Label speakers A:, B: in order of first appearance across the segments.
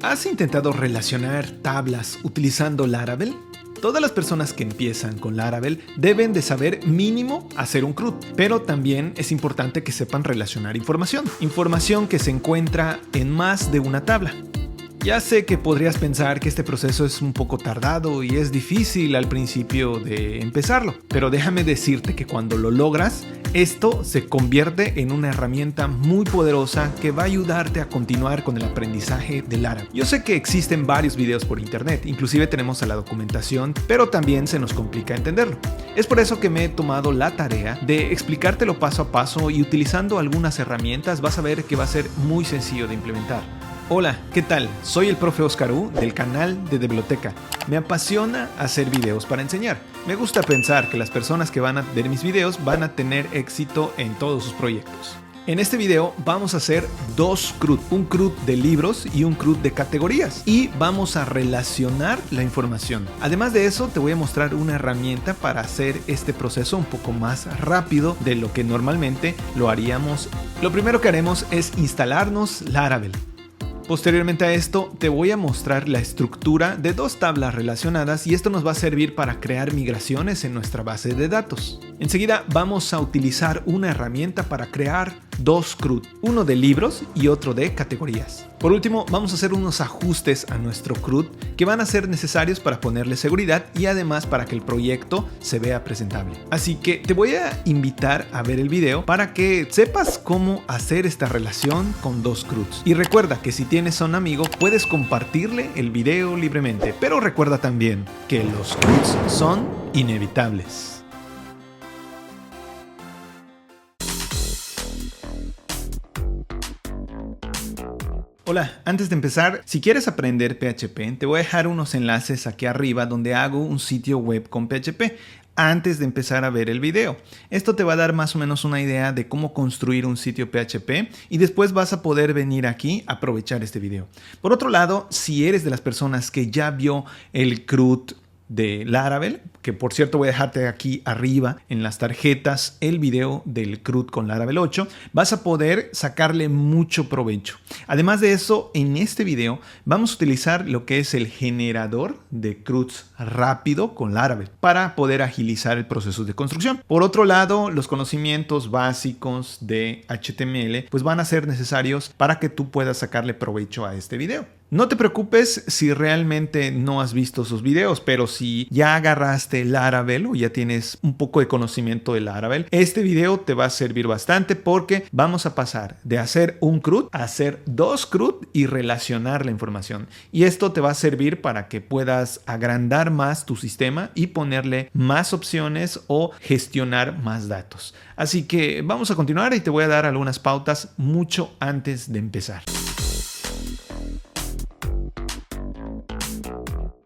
A: ¿Has intentado relacionar tablas utilizando Laravel? Todas las personas que empiezan con Laravel deben de saber mínimo hacer un CRUD, pero también es importante que sepan relacionar información que se encuentra en más de una tabla. Ya sé que podrías pensar que este proceso es un poco tardado y es difícil al principio de empezarlo, pero déjame decirte que cuando lo logras, esto se convierte en una herramienta muy poderosa que va a ayudarte a continuar con el aprendizaje de Laravel. Yo sé que existen varios videos por internet, inclusive tenemos a la documentación, pero también se nos complica entenderlo. Es por eso que me he tomado la tarea de explicártelo paso a paso y utilizando algunas herramientas vas a ver que va a ser muy sencillo de implementar. Hola, ¿qué tal? Soy el profe Oscar U del canal de Devloteca. Me apasiona hacer videos para enseñar. Me gusta pensar que las personas que van a ver mis videos van a tener éxito en todos sus proyectos. En este video vamos a hacer dos CRUD, un CRUD de libros y un CRUD de categorías, y vamos a relacionar la información. Además de eso, te voy a mostrar una herramienta para hacer este proceso un poco más rápido de lo que normalmente lo haríamos. Lo primero que haremos es instalarnos Laravel. Posteriormente a esto te voy a mostrar la estructura de dos tablas relacionadas y esto nos va a servir para crear migraciones en nuestra base de datos. Enseguida vamos a utilizar una herramienta para crear dos CRUD, uno de libros y otro de categorías. Por último, vamos a hacer unos ajustes a nuestro CRUD que van a ser necesarios para ponerle seguridad y además para que el proyecto se vea presentable. Así que te voy a invitar a ver el video para que sepas cómo hacer esta relación con dos CRUDs. Y recuerda que si tienes a un amigo puedes compartirle el video libremente, pero recuerda también que los CRUDs son inevitables. Hola, antes de empezar, si quieres aprender PHP, te voy a dejar unos enlaces aquí arriba donde hago un sitio web con PHP antes de empezar a ver el video. Esto te va a dar más o menos una idea de cómo construir un sitio PHP y después vas a poder venir aquí a aprovechar este video. Por otro lado, si eres de las personas que ya vio el CRUD de Laravel, que por cierto voy a dejarte aquí arriba en las tarjetas el video del CRUD con Laravel 8, vas a poder sacarle mucho provecho. Además de eso, en este video vamos a utilizar lo que es el generador de CRUDs rápido con Laravel para poder agilizar el proceso de construcción. Por otro lado, los conocimientos básicos de HTML pues van a ser necesarios para que tú puedas sacarle provecho a este video. No te preocupes si realmente no has visto esos videos, pero si ya agarraste Laravel o ya tienes un poco de conocimiento de Laravel, este video te va a servir bastante porque vamos a pasar de hacer un CRUD a hacer dos CRUD y relacionar la información. Y esto te va a servir para que puedas agrandar más tu sistema y ponerle más opciones o gestionar más datos. Así que vamos a continuar y te voy a dar algunas pautas mucho antes de empezar.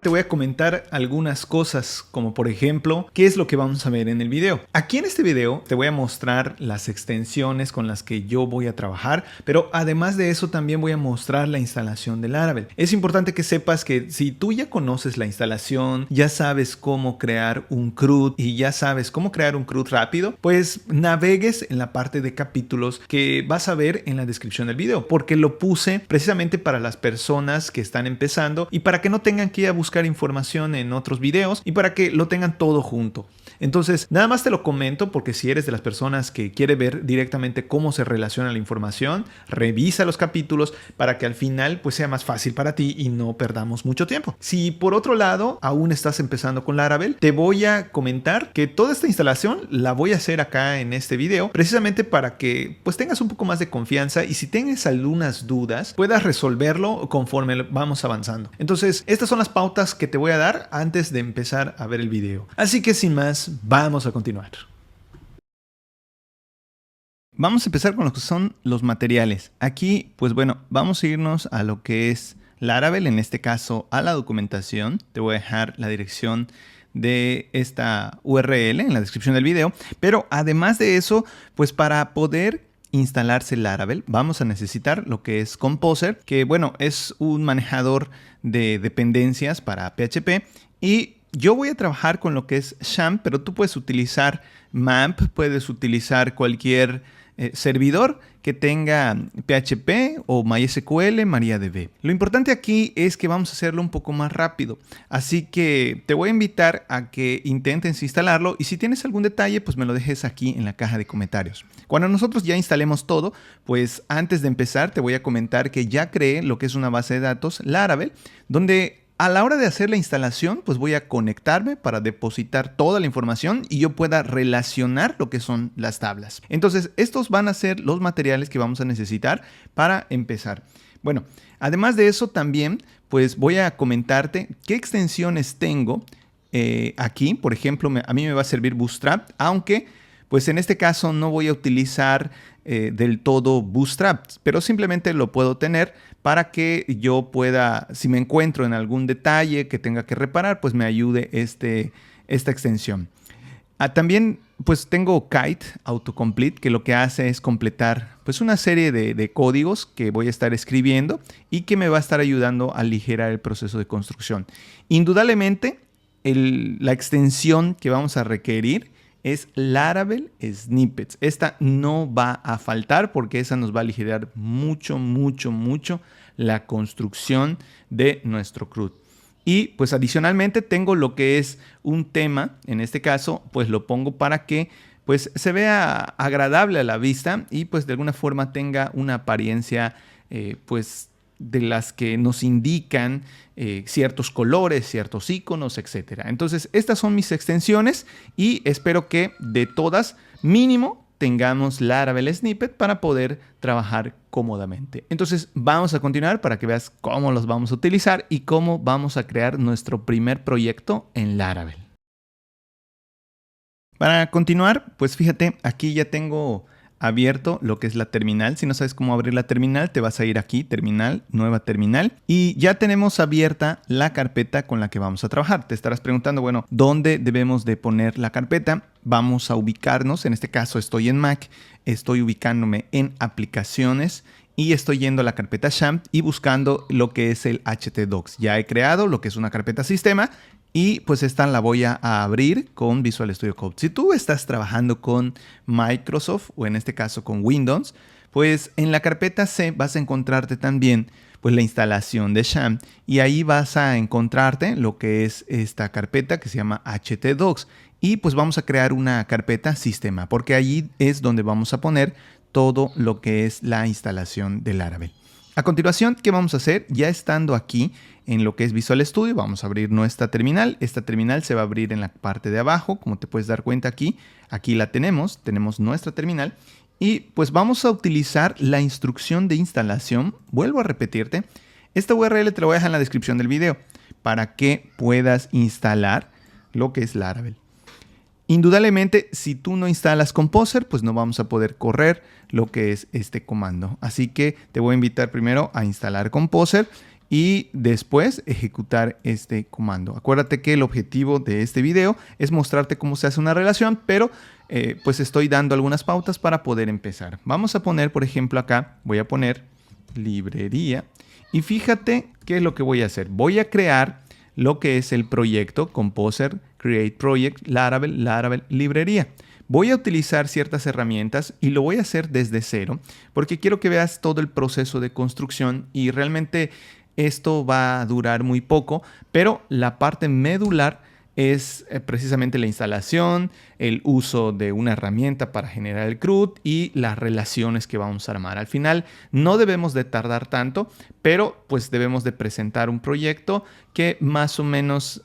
A: Te voy a comentar algunas cosas, como por ejemplo, qué es lo que vamos a ver en el video. Aquí en este video te voy a mostrar las extensiones con las que yo voy a trabajar, pero además de eso también voy a mostrar la instalación de Laravel. Es importante que sepas que si tú ya conoces la instalación, ya sabes cómo crear un CRUD y ya sabes cómo crear un CRUD rápido, pues navegues en la parte de capítulos que vas a ver en la descripción del video, porque lo puse precisamente para las personas que están empezando y para que no tengan que ir a buscar información en otros videos y para que lo tengan todo junto. Entonces, nada más te lo comento porque si eres de las personas que quiere ver directamente cómo se relaciona la información, revisa los capítulos para que al final pues sea más fácil para ti y no perdamos mucho tiempo. Si por otro lado aún estás empezando con Laravel, te voy a comentar que toda esta instalación la voy a hacer acá en este video precisamente para que pues tengas un poco más de confianza y si tienes algunas dudas puedas resolverlo conforme vamos avanzando. Entonces, estas son las pautas que te voy a dar antes de empezar a ver el video. Así que sin más, vamos a continuar. Vamos a empezar con lo que son los materiales. Aquí, pues bueno, vamos a irnos a lo que es Laravel, en este caso a la documentación. Te voy a dejar la dirección de esta URL en la descripción del video. Pero además de eso, pues para poder instalarse Laravel, vamos a necesitar lo que es Composer, que bueno, es un manejador de dependencias para PHP y yo voy a trabajar con lo que es XAMPP, pero tú puedes utilizar MAMP, puedes utilizar cualquier servidor
B: que tenga PHP o MySQL, MariaDB. Lo importante aquí es que vamos a hacerlo un poco más rápido. Así que te voy a invitar a que intentes instalarlo y si tienes algún detalle, pues me lo dejes aquí en la caja de comentarios. Cuando nosotros ya instalemos todo, pues antes de empezar te voy a comentar que ya creé lo que es una base de datos Laravel, donde a la hora de hacer la instalación, pues voy a conectarme para depositar toda la información y yo pueda relacionar lo que son las tablas. Entonces, estos van a ser los materiales que vamos a necesitar para empezar. Bueno, además de eso también, pues voy a comentarte qué extensiones tengo aquí. Por ejemplo, a mí me va a servir Bootstrap, aunque pues en este caso no voy a utilizar del todo Bootstrap, pero simplemente lo puedo tener para que yo pueda, si me encuentro en algún detalle que tenga que reparar, pues me ayude esta extensión. También pues tengo Kite Autocomplete, que lo que hace es completar pues una serie de códigos que voy a estar escribiendo y que me va a estar ayudando a aligerar el proceso de construcción. Indudablemente, la extensión que vamos a requerir es Laravel Snippets. Esta no va a faltar porque esa nos va a aligerar mucho la construcción de nuestro CRUD. Y pues adicionalmente tengo lo que es un tema. En este caso pues lo pongo para que pues se vea agradable a la vista y pues de alguna forma tenga una apariencia pues de las que nos indican ciertos colores, ciertos iconos, etc. Entonces, estas son mis extensiones y espero que de todas, mínimo, tengamos Laravel Snippet para poder trabajar cómodamente. Entonces, vamos a continuar para que veas cómo los vamos a utilizar y cómo vamos a crear nuestro primer proyecto en Laravel. Para continuar, pues fíjate, aquí ya tengo abierto lo que es la terminal. Si no sabes cómo abrir la terminal, te vas a ir aquí, terminal, nueva terminal, y ya tenemos abierta la carpeta con la que vamos a trabajar. Te estarás preguntando, bueno, ¿dónde debemos de poner la carpeta? Vamos a ubicarnos, en este caso estoy en Mac, estoy ubicándome en aplicaciones y estoy yendo a la carpeta XAMPP y buscando lo que es el htdocs. Ya he creado lo que es una carpeta sistema y pues esta la voy a abrir con Visual Studio Code. Si tú estás trabajando con Microsoft o en este caso con Windows, pues en la carpeta C vas a encontrarte también pues la instalación de XAMPP y ahí vas a encontrarte lo que es esta carpeta que se llama htdocs y pues vamos a crear una carpeta sistema porque allí es donde vamos a poner todo lo que es la instalación de Laravel. A continuación, ¿qué vamos a hacer? Ya estando aquí en lo que es Visual Studio, vamos a abrir nuestra terminal. Esta terminal se va a abrir en la parte de abajo, como te puedes dar cuenta aquí. Aquí la tenemos nuestra terminal. Y pues vamos a utilizar la instrucción de instalación. Vuelvo a repetirte, esta URL te la voy a dejar en la descripción del video para que puedas instalar lo que es Laravel. Indudablemente, si tú no instalas Composer, pues no vamos a poder correr lo que es este comando. Así que te voy a invitar primero a instalar Composer y después ejecutar este comando. Acuérdate que el objetivo de este video es mostrarte cómo se hace una relación, pero pues estoy dando algunas pautas para poder empezar. Vamos a poner, por ejemplo, acá voy a poner librería y fíjate qué es lo que voy a hacer. Voy a crear lo que es el proyecto Composer Create Project Laravel librería. Voy a utilizar ciertas herramientas y lo voy a hacer desde cero porque quiero que veas todo el proceso de construcción y realmente esto va a durar muy poco, pero la parte medular es precisamente la instalación, el uso de una herramienta para generar el CRUD y las relaciones que vamos a armar. Al final no debemos de tardar tanto, pero pues debemos de presentar un proyecto que más o menos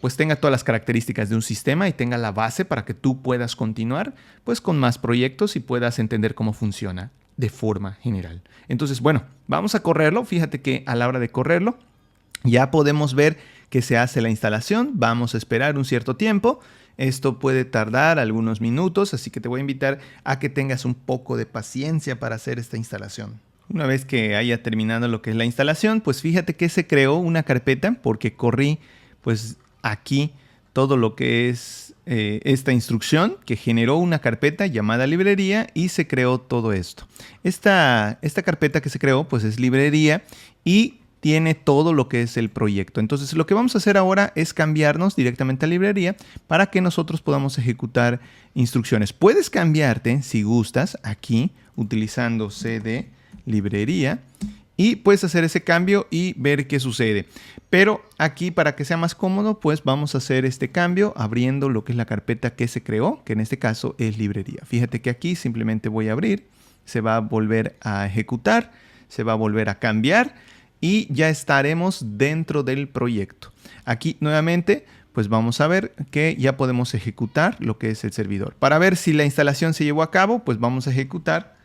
B: pues tenga todas las características de un sistema y tenga la base para que tú puedas continuar pues con más proyectos y puedas entender cómo funciona de forma general. Entonces, bueno, vamos a correrlo. Fíjate que a la hora de correrlo ya podemos ver que se hace la instalación. Vamos a esperar un cierto tiempo. Esto puede tardar algunos minutos, así que te voy a invitar a que tengas un poco de paciencia para hacer esta instalación. Una vez que haya terminado lo que es la instalación, pues fíjate que se creó una carpeta porque corrí pues aquí todo lo que es esta instrucción que generó una carpeta llamada librería y se creó todo esto. Esta carpeta que se creó pues es librería y tiene todo lo que es el proyecto. Entonces lo que vamos a hacer ahora es cambiarnos directamente a librería para que nosotros podamos ejecutar instrucciones. Puedes cambiarte si gustas aquí utilizando cd librería y puedes hacer ese cambio y ver qué sucede. Pero aquí, para que sea más cómodo, pues vamos a hacer este cambio abriendo lo que es la carpeta que se creó, que en este caso es librería. Fíjate que aquí simplemente voy a abrir, se va a volver a ejecutar, se va a volver a cambiar y ya estaremos dentro del proyecto. Aquí nuevamente, pues vamos a ver que ya podemos ejecutar lo que es el servidor. Para ver si la instalación se llevó a cabo, pues vamos a ejecutar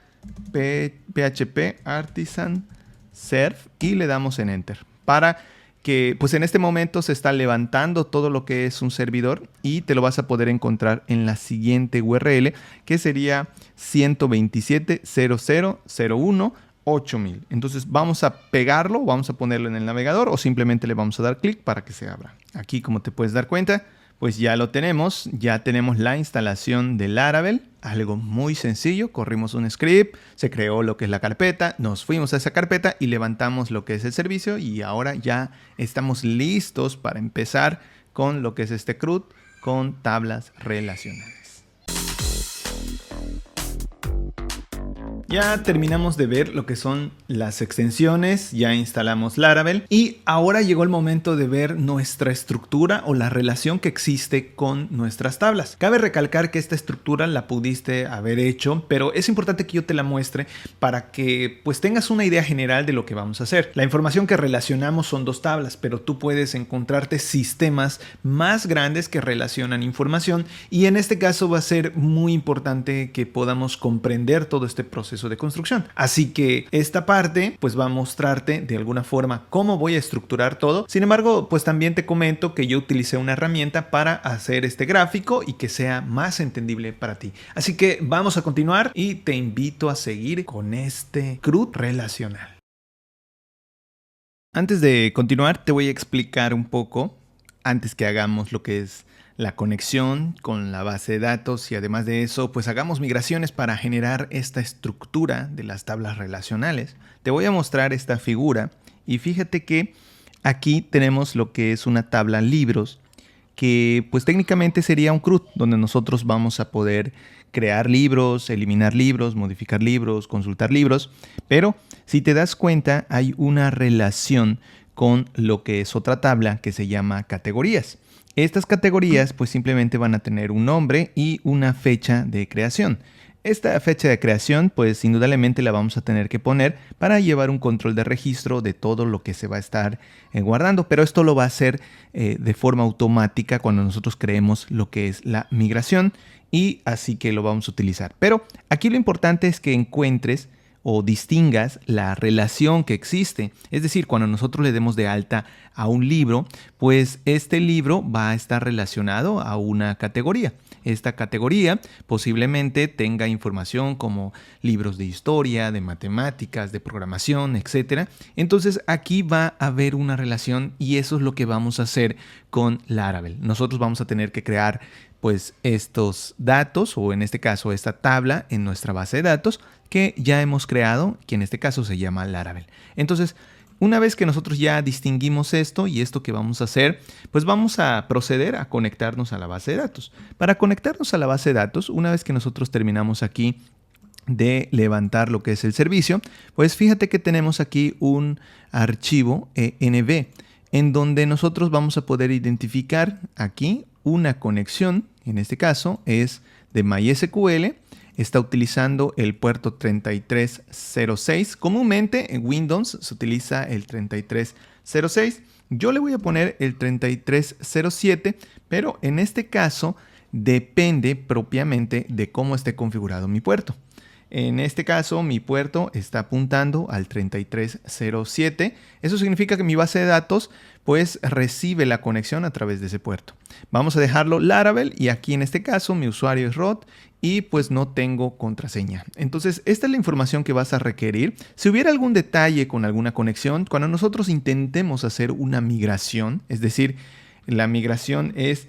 B: php artisan serve y le damos en enter para que pues en este momento se está levantando todo lo que es un servidor y te lo vas a poder encontrar en la siguiente URL, que sería 127.00.01.8000. Entonces vamos a pegarlo, vamos a ponerlo en el navegador o simplemente le vamos a dar clic para que se abra. Aquí, como te puedes dar cuenta, pues ya lo tenemos, ya tenemos la instalación de Laravel, algo muy sencillo. Corrimos un script, se creó lo que es la carpeta, nos fuimos a esa carpeta y levantamos lo que es el servicio y ahora ya estamos listos para empezar con lo que es este CRUD con tablas relacionales. Ya terminamos de ver lo que son las extensiones, ya instalamos Laravel y ahora llegó el momento de ver nuestra estructura o la relación que existe con nuestras tablas. Cabe recalcar que esta estructura la pudiste haber hecho, pero es importante que yo te la muestre para que pues tengas una idea general de lo que vamos a hacer. La información que relacionamos son dos tablas, pero tú puedes encontrarte sistemas más grandes que relacionan información y en este caso va a ser muy importante que podamos comprender todo este proceso de construcción. Así que esta parte pues va a mostrarte de alguna forma cómo voy a estructurar todo. Sin embargo, pues también te comento que yo utilicé una herramienta para hacer este gráfico y que sea más entendible para ti. Así que vamos a continuar y te invito a seguir con este CRUD relacional. Antes de continuar, te voy a explicar un poco, antes que hagamos lo que es la conexión con la base de datos y además de eso, pues hagamos migraciones para generar esta estructura de las tablas relacionales. Te voy a mostrar esta figura y fíjate que aquí tenemos lo que es una tabla libros, que pues técnicamente sería un CRUD, donde nosotros vamos a poder crear libros, eliminar libros, modificar libros, consultar libros, pero si te das cuenta hay una relación con lo que es otra tabla que se llama categorías. Estas categorías pues simplemente van a tener un nombre y una fecha de creación. Esta fecha de creación pues indudablemente la vamos a tener que poner para llevar un control de registro de todo lo que se va a estar guardando, pero esto lo va a hacer de forma automática cuando nosotros creemos lo que es la migración y así que lo vamos a utilizar. Pero aquí lo importante es que encuentres o distingas la relación que existe. Es decir, cuando nosotros le demos de alta a un libro, pues este libro va a estar relacionado a una categoría. Esta categoría posiblemente tenga información como libros de historia, de matemáticas, de programación, etc. Entonces aquí va a haber una relación y eso es lo que vamos a hacer con Laravel. Nosotros vamos a tener que crear pues estos datos o en este caso esta tabla en nuestra base de datos que ya hemos creado, que en este caso se llama Laravel. Entonces, una vez que nosotros ya distinguimos esto y esto que vamos a hacer, pues vamos a proceder a conectarnos a la base de datos. Para conectarnos a la base de datos, una vez que nosotros terminamos aquí de levantar lo que es el servicio, pues fíjate que tenemos aquí un archivo env en donde nosotros vamos a poder identificar aquí una conexión, en este caso es de MySQL, está utilizando el puerto 3306. Comúnmente en Windows se utiliza el 3306. Yo le voy a poner el 3307, pero en este caso depende propiamente de cómo esté configurado mi puerto. En este caso, mi puerto está apuntando al 3307. Eso significa que mi base de datos pues recibe la conexión a través de ese puerto. Vamos a dejarlo Laravel y aquí en este caso mi usuario es Rod y pues no tengo contraseña. Entonces, esta es la información que vas a requerir. Si hubiera algún detalle con alguna conexión, cuando nosotros intentemos hacer una migración, es decir, la migración es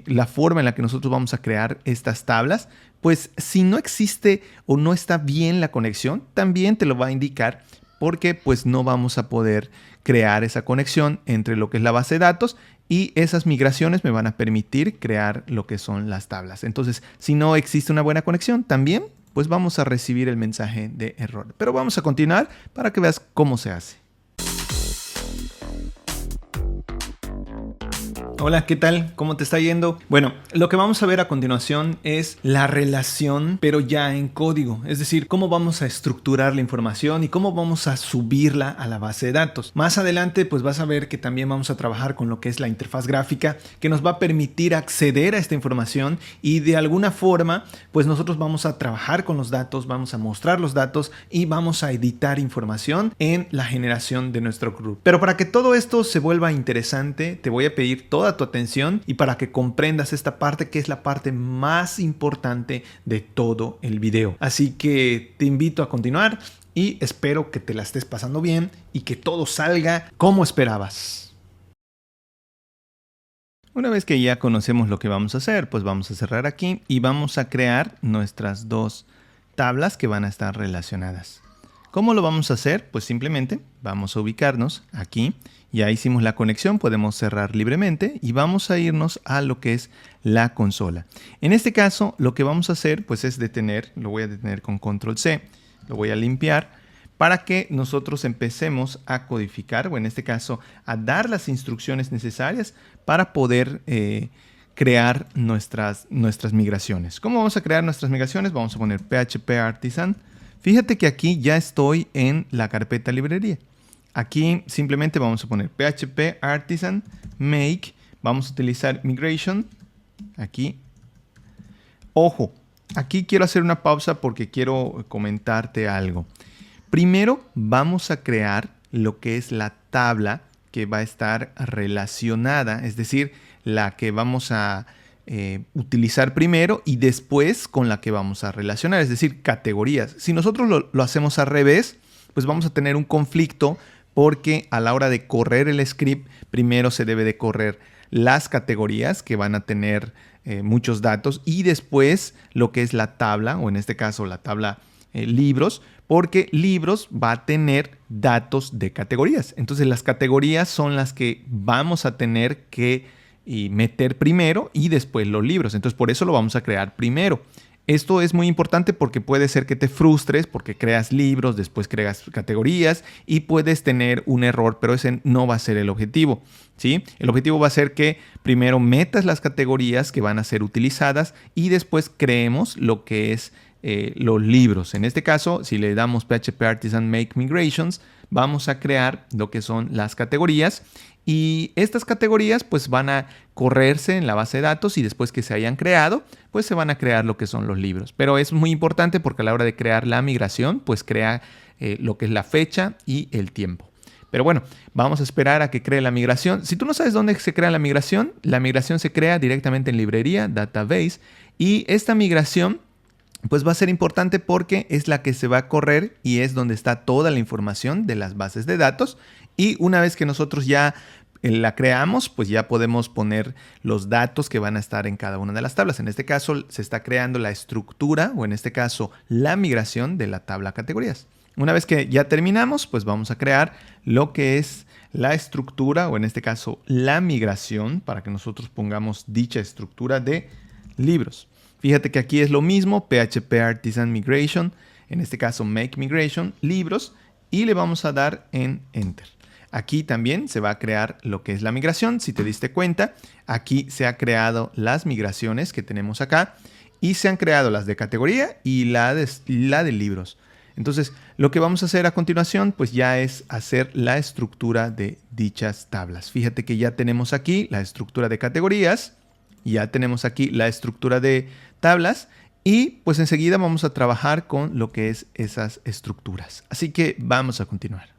B: la forma en la que nosotros vamos a crear estas tablas, pues si no existe o no está bien la conexión, también te lo va a indicar porque pues no vamos a poder crear esa conexión entre lo que es la base de datos y esas migraciones me van a permitir crear lo que son las tablas. Entonces, si no existe una buena conexión, también pues vamos a recibir el mensaje de error. Pero vamos a continuar para que veas cómo se hace.
A: Hola, ¿qué tal? ¿Cómo te está yendo? Bueno, lo que vamos a ver a continuación es la relación, pero ya en código. Es decir, cómo vamos a estructurar la información y cómo vamos a subirla a la base de datos. Más adelante, pues vas a ver que también vamos a trabajar con lo que es la interfaz gráfica, que nos va a permitir acceder a esta información y de alguna forma, pues nosotros vamos a trabajar con los datos, vamos a mostrar los datos y vamos a editar información en la generación de nuestro CRUD. Pero para que todo esto se vuelva interesante, te voy a pedir toda tu atención y para que comprendas esta parte que es la parte más importante de todo el video. Así que te invito a continuar y espero que te la estés pasando bien y que todo salga como esperabas.
B: Una vez que ya conocemos lo que vamos a hacer, pues vamos a cerrar aquí y vamos a crear nuestras dos tablas que van a estar relacionadas. ¿Cómo lo vamos a hacer? Pues simplemente vamos a ubicarnos aquí. Ya hicimos la conexión, podemos cerrar libremente y vamos a irnos a lo que es la consola. En este caso, lo que vamos a hacer pues es detener, lo voy a detener con Control C, lo voy a limpiar para que nosotros empecemos a codificar, o en este caso a dar las instrucciones necesarias para poder crear nuestras migraciones. ¿Cómo vamos a crear nuestras migraciones? Vamos a poner PHP Artisan. Fíjate que aquí ya estoy en la carpeta librería. Aquí simplemente vamos a poner PHP Artisan Make. Vamos a utilizar Migration. Aquí. Ojo, aquí quiero hacer una pausa porque quiero comentarte algo. Primero vamos a crear lo que es la tabla que va a estar relacionada, es decir, la que vamos a utilizar primero y después con la que vamos a relacionar, es decir, categorías. Si nosotros lo hacemos al revés, pues vamos a tener un conflicto porque a la hora de correr el script, primero se debe de correr las categorías que van a tener muchos datos y después lo que es la tabla, o en este caso la tabla libros, porque libros va a tener datos de categorías. Entonces las categorías son las que vamos a tener que meter primero y después los libros. Entonces por eso lo vamos a crear primero. Esto es muy importante porque puede ser que te frustres porque creas libros, después creas categorías y puedes tener un error, pero ese no va a ser el objetivo, ¿sí? El objetivo va a ser que primero metas las categorías que van a ser utilizadas y después creemos lo que es los libros. En este caso, si le damos PHP Artisan Make Migrations, vamos a crear lo que son las categorías y estas categorías pues van a correrse en la base de datos y después que se hayan creado, pues se van a crear lo que son los libros. Pero es muy importante porque a la hora de crear la migración, pues crea lo que es la fecha y el tiempo. Pero bueno, vamos a esperar a que cree la migración. Si tú no sabes dónde se crea la migración se crea directamente en librería, database, y esta migración pues va a ser importante porque es la que se va a correr y es donde está toda la información de las bases de datos. Y una vez que nosotros ya la creamos, pues ya podemos poner los datos que van a estar en cada una de las tablas. En este caso se está creando la estructura o en este caso la migración de la tabla categorías. Una vez que ya terminamos, pues vamos a crear lo que es la estructura o en este caso la migración para que nosotros pongamos dicha estructura de libros. Fíjate que aquí es lo mismo, PHP Artisan Migration, en este caso Make Migration, libros, y le vamos a dar en Enter. Aquí también se va a crear lo que es la migración. Si te diste cuenta, aquí se han creado las migraciones que tenemos acá y se han creado las de categoría y la de libros. Entonces, lo que vamos a hacer a continuación, pues ya es hacer la estructura de dichas tablas. Fíjate que ya tenemos aquí la estructura de categorías, ya tenemos aquí la estructura de tablas y pues enseguida vamos a trabajar con lo que es esas estructuras. Así que vamos a continuar.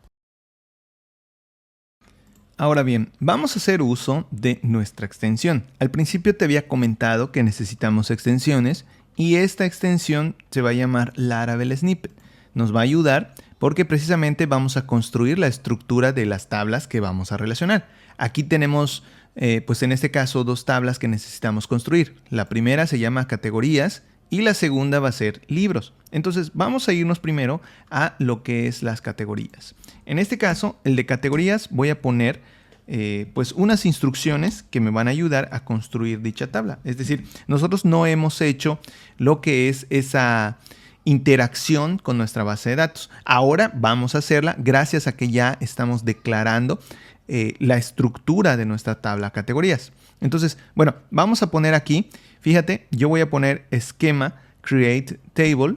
B: Ahora bien, vamos a hacer uso de nuestra extensión. Al principio te había comentado que necesitamos extensiones y esta extensión se va a llamar Laravel Snippet. Nos va a ayudar porque precisamente vamos a construir la estructura de las tablas que vamos a relacionar. Aquí tenemos, pues en este caso, dos tablas que necesitamos construir. La primera se llama categorías y la segunda va a ser libros. Entonces vamos a irnos primero a lo que es las categorías. En este caso, el de categorías voy a poner pues unas instrucciones que me van a ayudar a construir dicha tabla. Es decir, nosotros no hemos hecho lo que es esa interacción con nuestra base de datos. Ahora vamos a hacerla gracias a que ya estamos declarando la estructura de nuestra tabla categorías. Entonces, bueno, vamos a poner aquí, fíjate, yo voy a poner esquema create table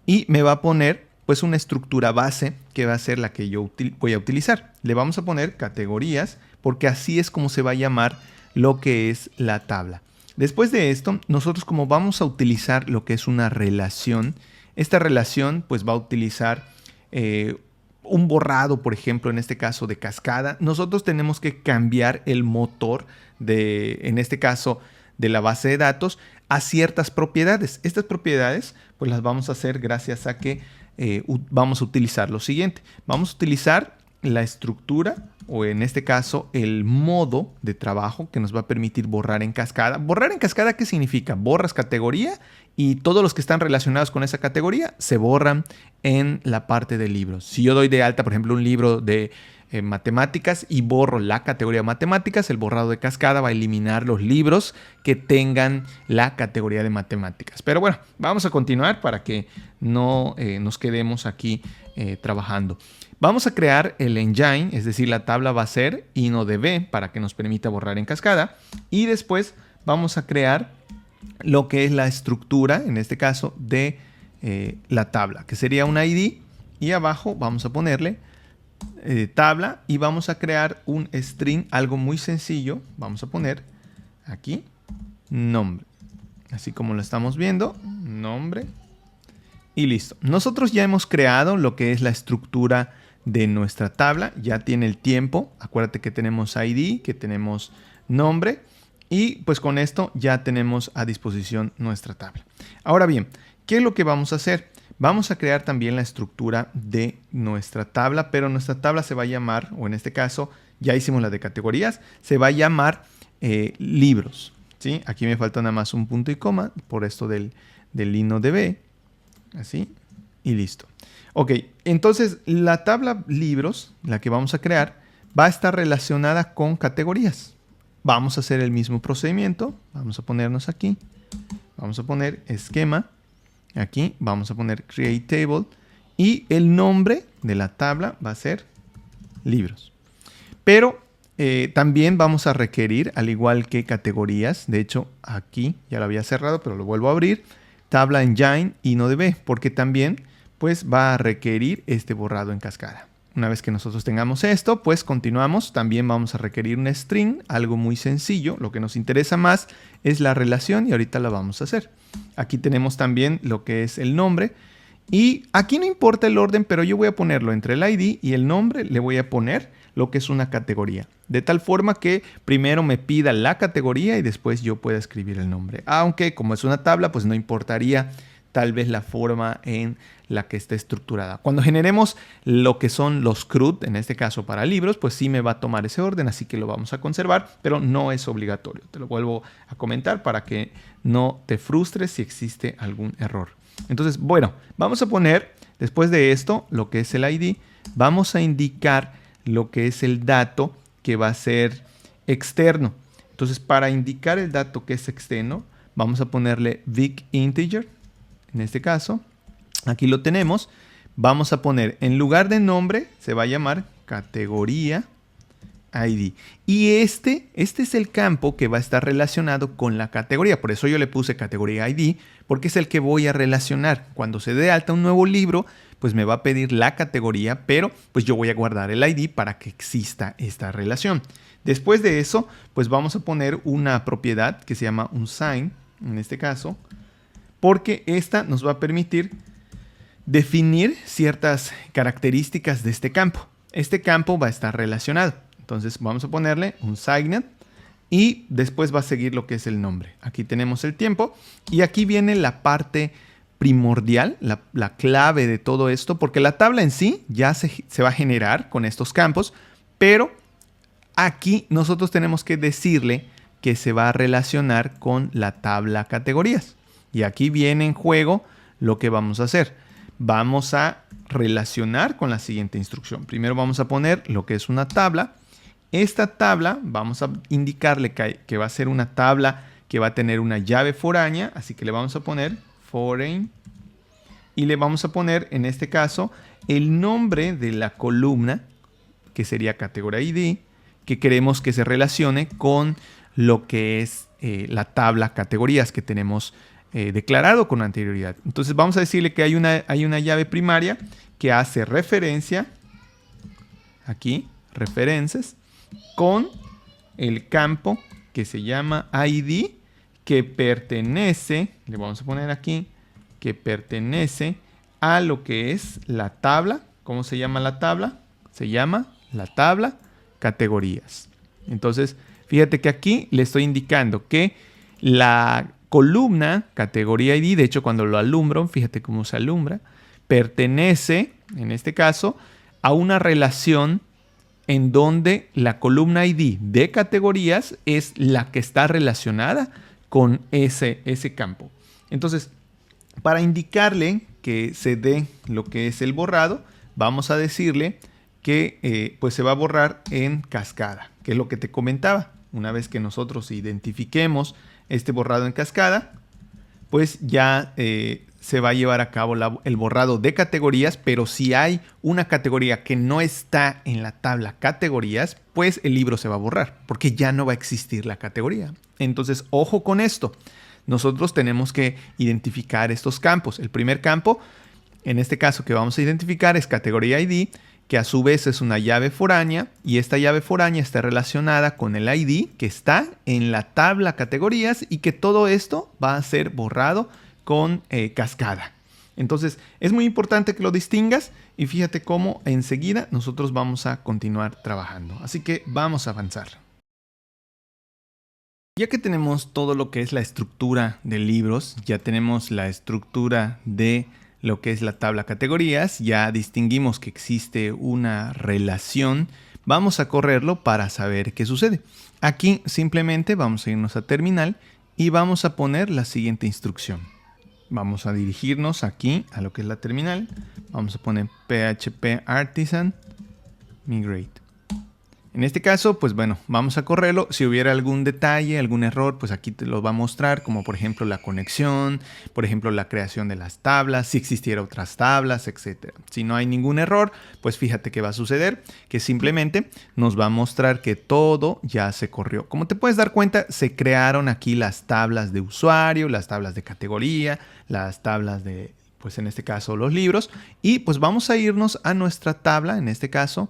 B: y me va a poner pues una estructura base que va a ser la que yo voy a utilizar. Le vamos a poner categorías porque así es como se va a llamar lo que es la tabla. Después de esto, nosotros como vamos a utilizar lo que es una relación, esta relación pues va a utilizar un borrado, por ejemplo, en este caso de cascada. Nosotros tenemos que cambiar el motor en este caso, de la base de datos a ciertas propiedades. Estas propiedades pues las vamos a hacer gracias a que vamos a utilizar lo siguiente. Vamos a utilizar la estructura o en este caso el modo de trabajo que nos va a permitir borrar en cascada. ¿Borrar en cascada qué significa? Borras categoría y todos los que están relacionados con esa categoría se borran en la parte de libros. Si yo doy de alta, por ejemplo, un libro de matemáticas y borro la categoría matemáticas, el borrado de cascada va a eliminar los libros que tengan la categoría de matemáticas. Pero bueno, vamos a continuar para que no nos quedemos aquí trabajando. Vamos a crear el engine, es decir, la tabla va a ser InnoDB para que nos permita borrar en cascada. Y después vamos a crear lo que es la estructura, en este caso, de la tabla, que sería un ID. Y abajo vamos a ponerle tabla y vamos a crear un string, algo muy sencillo. Vamos a poner aquí nombre, así como lo estamos viendo, nombre y listo. Nosotros ya hemos creado lo que es la estructura de nuestra tabla, ya tiene el tiempo. Acuérdate que tenemos ID, que tenemos nombre y pues con esto ya tenemos a disposición nuestra tabla. Ahora bien, ¿qué es lo que vamos a hacer? Vamos a crear también la estructura de nuestra tabla, pero nuestra tabla se va a llamar, o en este caso ya hicimos la de categorías, se va a llamar libros, ¿sí? Aquí me falta nada más un punto y coma por esto del InnoDB, así, y listo. Ok, entonces la tabla libros, la que vamos a crear, va a estar relacionada con categorías. Vamos a hacer el mismo procedimiento, vamos a ponernos aquí, vamos a poner esquema. Aquí vamos a poner create table y el nombre de la tabla va a ser libros. Pero también vamos a requerir, al igual que categorías, de hecho aquí ya lo había cerrado, pero lo vuelvo a abrir, tabla engine InnoDB, porque también pues va a requerir este borrado en cascada. Una vez que nosotros tengamos esto, pues continuamos. También vamos a requerir un string, algo muy sencillo. Lo que nos interesa más es la relación y ahorita la vamos a hacer. Aquí tenemos también lo que es el nombre. Y aquí no importa el orden, pero yo voy a ponerlo entre el ID y el nombre. Le voy a poner lo que es una categoría. De tal forma que primero me pida la categoría y después yo pueda escribir el nombre. Aunque como es una tabla, pues no importaría tal vez la forma en la que esté estructurada. Cuando generemos lo que son los CRUD, en este caso para libros, pues sí me va a tomar ese orden, así que lo vamos a conservar, pero no es obligatorio. Te lo vuelvo a comentar para que no te frustres si existe algún error. Entonces, bueno, vamos a poner, después de esto, lo que es el ID, vamos a indicar lo que es el dato que va a ser externo. Entonces, para indicar el dato que es externo, vamos a ponerle big integer. En este caso, aquí lo tenemos. Vamos a poner, en lugar de nombre, se va a llamar categoría ID. Y este es el campo que va a estar relacionado con la categoría. Por eso yo le puse categoría ID, porque es el que voy a relacionar. Cuando se dé de alta un nuevo libro, pues me va a pedir la categoría, pero pues yo voy a guardar el ID para que exista esta relación. Después de eso, pues vamos a poner una propiedad que se llama unSign, en este caso, porque esta nos va a permitir definir ciertas características de este campo. Este campo va a estar relacionado. Entonces vamos a ponerle un signed y después va a seguir lo que es el nombre. Aquí tenemos el tiempo y aquí viene la parte primordial, la clave de todo esto, porque la tabla en sí ya se va a generar con estos campos, pero aquí nosotros tenemos que decirle que se va a relacionar con la tabla categorías. Y aquí viene en juego lo que vamos a hacer. Vamos a relacionar con la siguiente instrucción. Primero vamos a poner lo que es una tabla. Esta tabla vamos a indicarle que va a ser una tabla que va a tener una llave foránea. Así que le vamos a poner foreign. Y le vamos a poner, en este caso, el nombre de la columna, que sería categoría ID, que queremos que se relacione con lo que es la tabla categorías que tenemos declarado con anterioridad. Entonces vamos a decirle que hay una llave primaria que hace referencia, aquí, referencias, con el campo que se llama ID, que pertenece, le vamos a poner aquí, que pertenece a lo que es la tabla. ¿Cómo se llama la tabla? Se llama la tabla categorías. Entonces, fíjate que aquí le estoy indicando que la columna categoría ID, de hecho cuando lo alumbro, fíjate cómo se alumbra, pertenece, en este caso, a una relación en donde la columna ID de categorías es la que está relacionada con ese campo. Entonces, para indicarle que se dé lo que es el borrado, vamos a decirle que pues se va a borrar en cascada, que es lo que te comentaba. Una vez que nosotros identifiquemos este borrado en cascada, pues ya se va a llevar a cabo el borrado de categorías, pero si hay una categoría que no está en la tabla categorías, pues el libro se va a borrar, porque ya no va a existir la categoría. Entonces, ojo con esto. Nosotros tenemos que identificar estos campos. El primer campo, en este caso que vamos a identificar, es categoría ID, que a su vez es una llave foránea, y esta llave foránea está relacionada con el ID que está en la tabla categorías y que todo esto va a ser borrado con cascada. Entonces es muy importante que lo distingas y fíjate cómo enseguida nosotros vamos a continuar trabajando. Así que vamos a avanzar. Ya que tenemos todo lo que es la estructura de libros, ya tenemos la estructura de lo que es la tabla categorías, ya distinguimos que existe una relación, vamos a correrlo para saber qué sucede. Aquí simplemente vamos a irnos a terminal y vamos a poner la siguiente instrucción. Vamos a dirigirnos aquí a lo que es la terminal, vamos a poner PHP Artisan Migrate. En este caso, pues bueno, vamos a correrlo. Si hubiera algún detalle, algún error, pues aquí te lo va a mostrar, como por ejemplo la conexión, por ejemplo la creación de las tablas, si existiera otras tablas, etc. Si no hay ningún error, pues fíjate qué va a suceder, que simplemente nos va a mostrar que todo ya se corrió. Como te puedes dar cuenta, se crearon aquí las tablas de usuario, las tablas de categoría, las tablas de, pues en este caso, los libros. Y pues vamos a irnos a nuestra tabla, en este caso,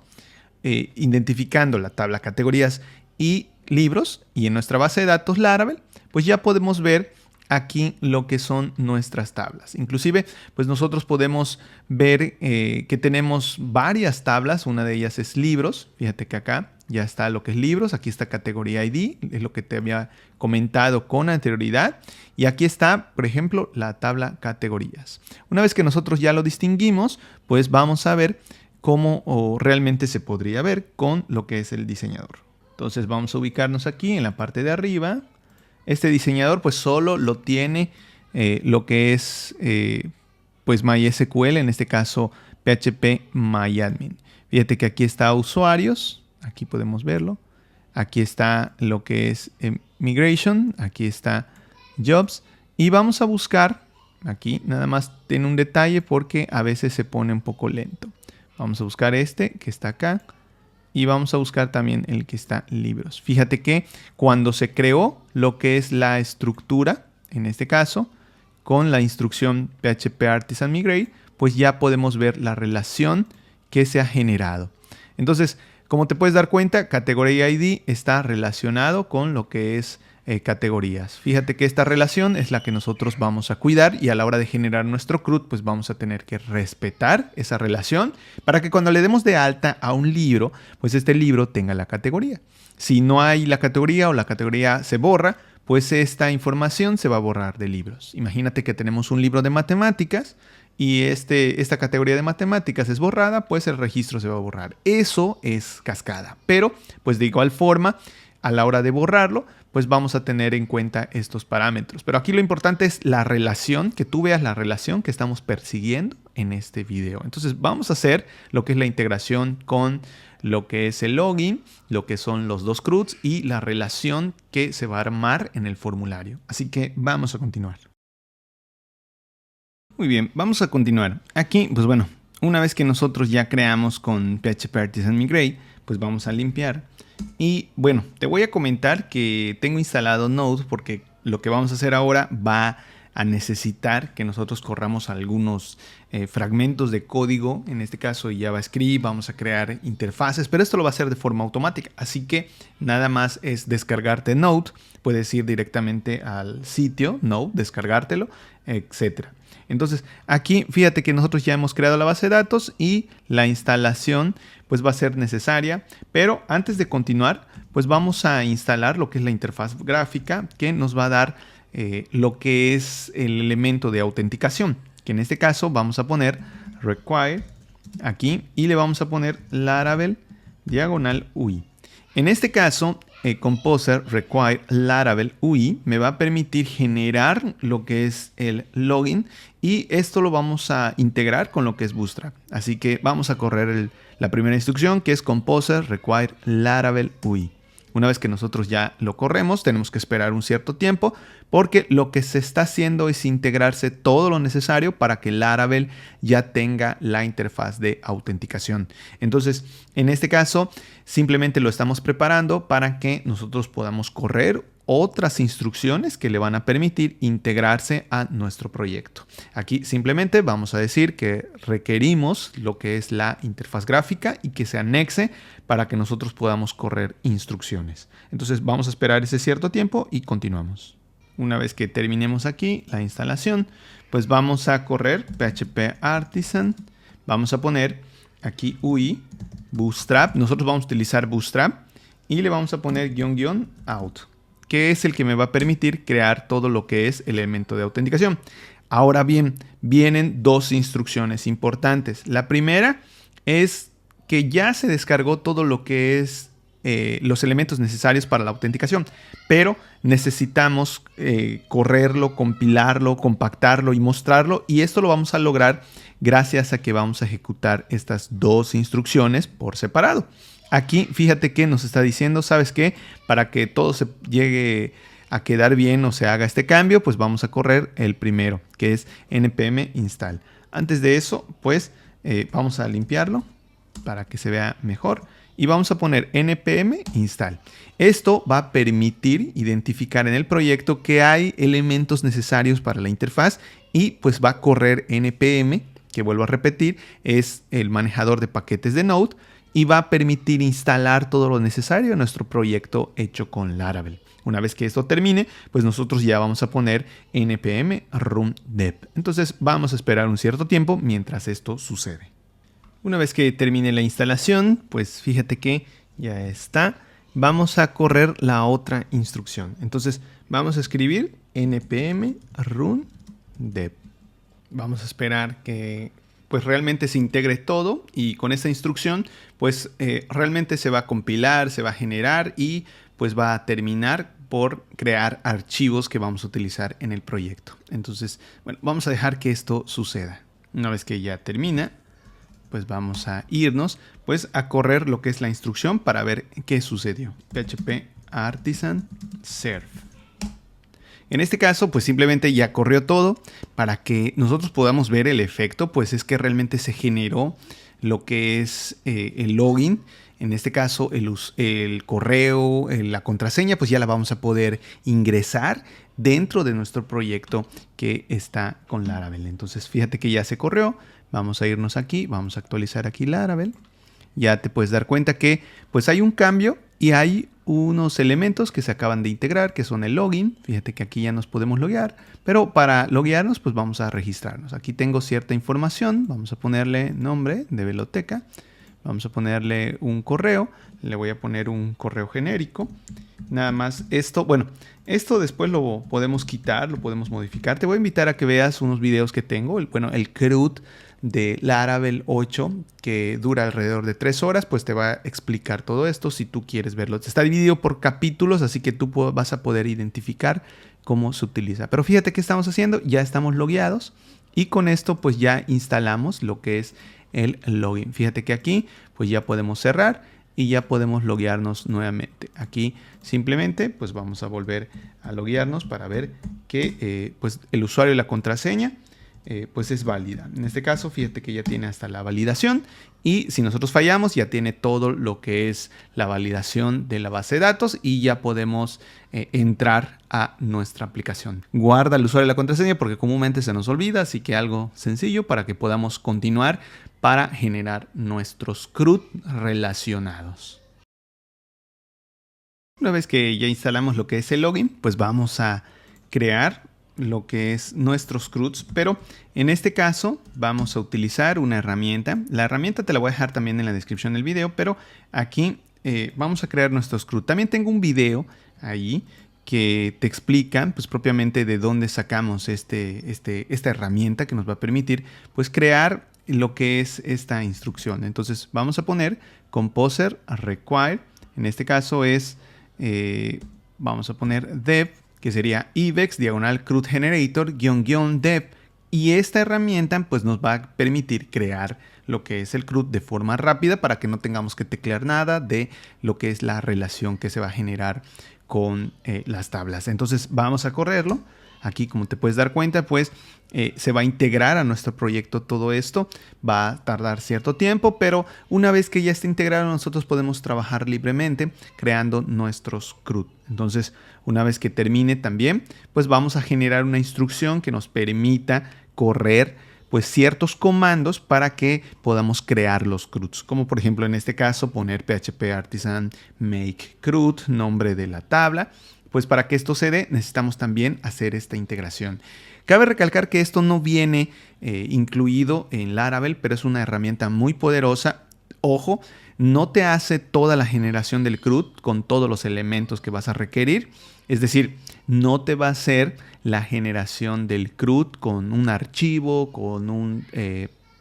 B: identificando la tabla categorías y libros, y en nuestra base de datos Laravel, pues ya podemos ver aquí lo que son nuestras tablas. Inclusive, pues nosotros podemos ver que tenemos varias tablas. Una de ellas es libros. Fíjate que acá ya está lo que es libros. Aquí está categoría ID, es lo que te había comentado con anterioridad. Y aquí está, por ejemplo, la tabla categorías. Una vez que nosotros ya lo distinguimos, pues vamos a ver cómo realmente se podría ver con lo que es el diseñador. Entonces vamos a ubicarnos aquí en la parte de arriba. Este diseñador pues solo lo tiene lo que es pues MySQL, en este caso PHP MyAdmin. Fíjate que aquí está usuarios, aquí podemos verlo. Aquí está lo que es Migration, aquí está Jobs. Y vamos a buscar, aquí nada más tiene un detalle porque a veces se pone un poco lento. Vamos a buscar este que está acá y vamos a buscar también el que está libros. Fíjate que cuando se creó lo que es la estructura, en este caso, con la instrucción PHP Artisan Migrate, pues ya podemos ver la relación que se ha generado. Entonces, como te puedes dar cuenta, categoría ID está relacionado con lo que es categorías. Fíjate que esta relación es la que nosotros vamos a cuidar y a la hora de generar nuestro CRUD, pues vamos a tener que respetar esa relación para que cuando le demos de alta a un libro, pues este libro tenga la categoría. Si no hay la categoría o la categoría se borra, pues esta información se va a borrar de libros. Imagínate que tenemos un libro de matemáticas y esta categoría de matemáticas es borrada, pues el registro se va a borrar. Eso es cascada. Pero, pues de igual forma, a la hora de borrarlo, pues vamos a tener en cuenta estos parámetros. Pero aquí lo importante es la relación, que tú veas la relación que estamos persiguiendo en este video. Entonces vamos a hacer lo que es la integración con lo que es el login, lo que son los dos CRUDs y la relación que se va a armar en el formulario. Así que vamos a continuar. Muy bien, vamos a continuar. Aquí, pues bueno, una vez que nosotros ya creamos con PHP Artisan Migrate, pues vamos a limpiar. Y bueno, te voy a comentar que tengo instalado Node porque lo que vamos a hacer ahora va a necesitar que nosotros corramos algunos fragmentos de código, en este caso JavaScript, vamos a crear interfaces, pero esto lo va a hacer de forma automática, así que nada más es descargarte Node, puedes ir directamente al sitio Node, descargártelo, etcétera. Entonces aquí fíjate que nosotros ya hemos creado la base de datos y la instalación pues va a ser necesaria, pero antes de continuar pues vamos a instalar lo que es la interfaz gráfica que nos va a dar lo que es el elemento de autenticación, que en este caso vamos a poner require aquí y le vamos a poner Laravel diagonal UI. En este caso, Composer require Laravel UI me va a permitir generar lo que es el login y esto lo vamos a integrar con lo que es Bootstrap. Así que vamos a correr la primera instrucción que es Composer require Laravel UI. Una vez que nosotros ya lo corremos, tenemos que esperar un cierto tiempo porque lo que se está haciendo es integrarse todo lo necesario para que Laravel ya tenga la interfaz de autenticación. Entonces, en este caso, simplemente lo estamos preparando para que nosotros podamos correr otras instrucciones que le van a permitir integrarse a nuestro proyecto. Aquí simplemente vamos a decir que requerimos lo que es la interfaz gráfica y que se anexe para que nosotros podamos correr instrucciones. Entonces vamos a esperar ese cierto tiempo y continuamos. Una vez que terminemos aquí la instalación, pues vamos a correr PHP Artisan. Vamos a poner aquí UI, Bootstrap. Nosotros vamos a utilizar Bootstrap y le vamos a poner --out, que es el que me va a permitir crear todo lo que es el elemento de autenticación. Ahora bien, vienen dos instrucciones importantes. La primera es que ya se descargó todo lo que es los elementos necesarios para la autenticación, pero necesitamos correrlo, compilarlo, compactarlo y mostrarlo, y esto lo vamos a lograr gracias a que vamos a ejecutar estas dos instrucciones por separado. Aquí fíjate que nos está diciendo, ¿sabes qué? Para que todo se llegue a quedar bien o se haga este cambio, pues vamos a correr el primero, que es npm install. Antes de eso, pues vamos a limpiarlo para que se vea mejor. Y vamos a poner npm install. Esto va a permitir identificar en el proyecto que hay elementos necesarios para la interfaz y pues va a correr npm, que vuelvo a repetir, es el manejador de paquetes de Node y va a permitir instalar todo lo necesario en nuestro proyecto hecho con Laravel. Una vez que esto termine, pues nosotros ya vamos a poner npm run dev. Entonces vamos a esperar un cierto tiempo mientras esto sucede. Una vez que termine la instalación, pues fíjate que ya está. Vamos a correr la otra instrucción. Entonces vamos a escribir npm run dev. Vamos a esperar que pues realmente se integre todo y con esta instrucción pues realmente se va a compilar, se va a generar y pues va a terminar por crear archivos que vamos a utilizar en el proyecto. Entonces, bueno, vamos a dejar que esto suceda. Una vez que ya termina, pues vamos a irnos pues a correr lo que es la instrucción para ver qué sucedió. PHP Artisan serve. En este caso pues simplemente ya corrió todo. Para que nosotros podamos ver el efecto, pues es que realmente se generó lo que es el login. En este caso el correo, la contraseña, pues ya la vamos a poder ingresar dentro de nuestro proyecto que está con Laravel. Entonces fíjate que ya se corrió. Vamos a irnos aquí, vamos a actualizar aquí Laravel. Ya te puedes dar cuenta que pues hay un cambio y hay unos elementos que se acaban de integrar, que son el login. Fíjate que aquí ya nos podemos loguear, pero para loguearnos pues vamos a registrarnos. Aquí tengo cierta información, vamos a ponerle nombre de biblioteca, vamos a ponerle un correo, le voy a poner un correo genérico. Nada más esto, bueno, esto después lo podemos quitar, lo podemos modificar. Te voy a invitar a que veas unos videos que tengo. El CRUD de Laravel 8 que dura alrededor de 3 horas, pues te va a explicar todo esto si tú quieres verlo. Está dividido por capítulos, así que tú vas a poder identificar cómo se utiliza. Pero fíjate qué estamos haciendo, ya estamos logueados y con esto pues ya instalamos lo que es el login. Fíjate que aquí pues ya podemos cerrar y ya podemos loguearnos nuevamente. Aquí simplemente pues vamos a volver a loguearnos para ver que pues el usuario y la contraseña pues es válida. En este caso, fíjate que ya tiene hasta la validación y si nosotros fallamos ya tiene todo lo que es la validación de la base de datos y ya podemos entrar a nuestra aplicación. Guarda el usuario y la contraseña porque comúnmente se nos olvida, así que algo sencillo para que podamos continuar para generar nuestros CRUD relacionados. Una vez que ya instalamos lo que es el login, pues vamos a crear lo que es nuestros CRUDs, pero en este caso vamos a utilizar una herramienta. La herramienta te la voy a dejar también en la descripción del video, pero aquí vamos a crear nuestros CRUD. También tengo un video ahí que te explica pues propiamente de dónde sacamos esta herramienta que nos va a permitir pues crear lo que es esta instrucción. Entonces vamos a poner composer require, en este caso es vamos a poner dev, que sería ibex diagonal CRUD generator --dev, y esta herramienta pues nos va a permitir crear lo que es el CRUD de forma rápida para que no tengamos que teclear nada de lo que es la relación que se va a generar con las tablas. Entonces vamos a correrlo. Aquí, como te puedes dar cuenta, pues se va a integrar a nuestro proyecto todo esto. Va a tardar cierto tiempo, pero una vez que ya esté integrado, nosotros podemos trabajar libremente creando nuestros CRUD. Entonces, una vez que termine también, pues vamos a generar una instrucción que nos permita correr pues ciertos comandos para que podamos crear los CRUDs. Como por ejemplo en este caso poner php artisan make CRUD, nombre de la tabla. Pues para que esto se dé necesitamos también hacer esta integración. Cabe recalcar que esto no viene incluido en Laravel, pero es una herramienta muy poderosa. Ojo, no te hace toda la generación del CRUD con todos los elementos que vas a requerir. Es decir, no te va a hacer la generación del CRUD con un archivo, con un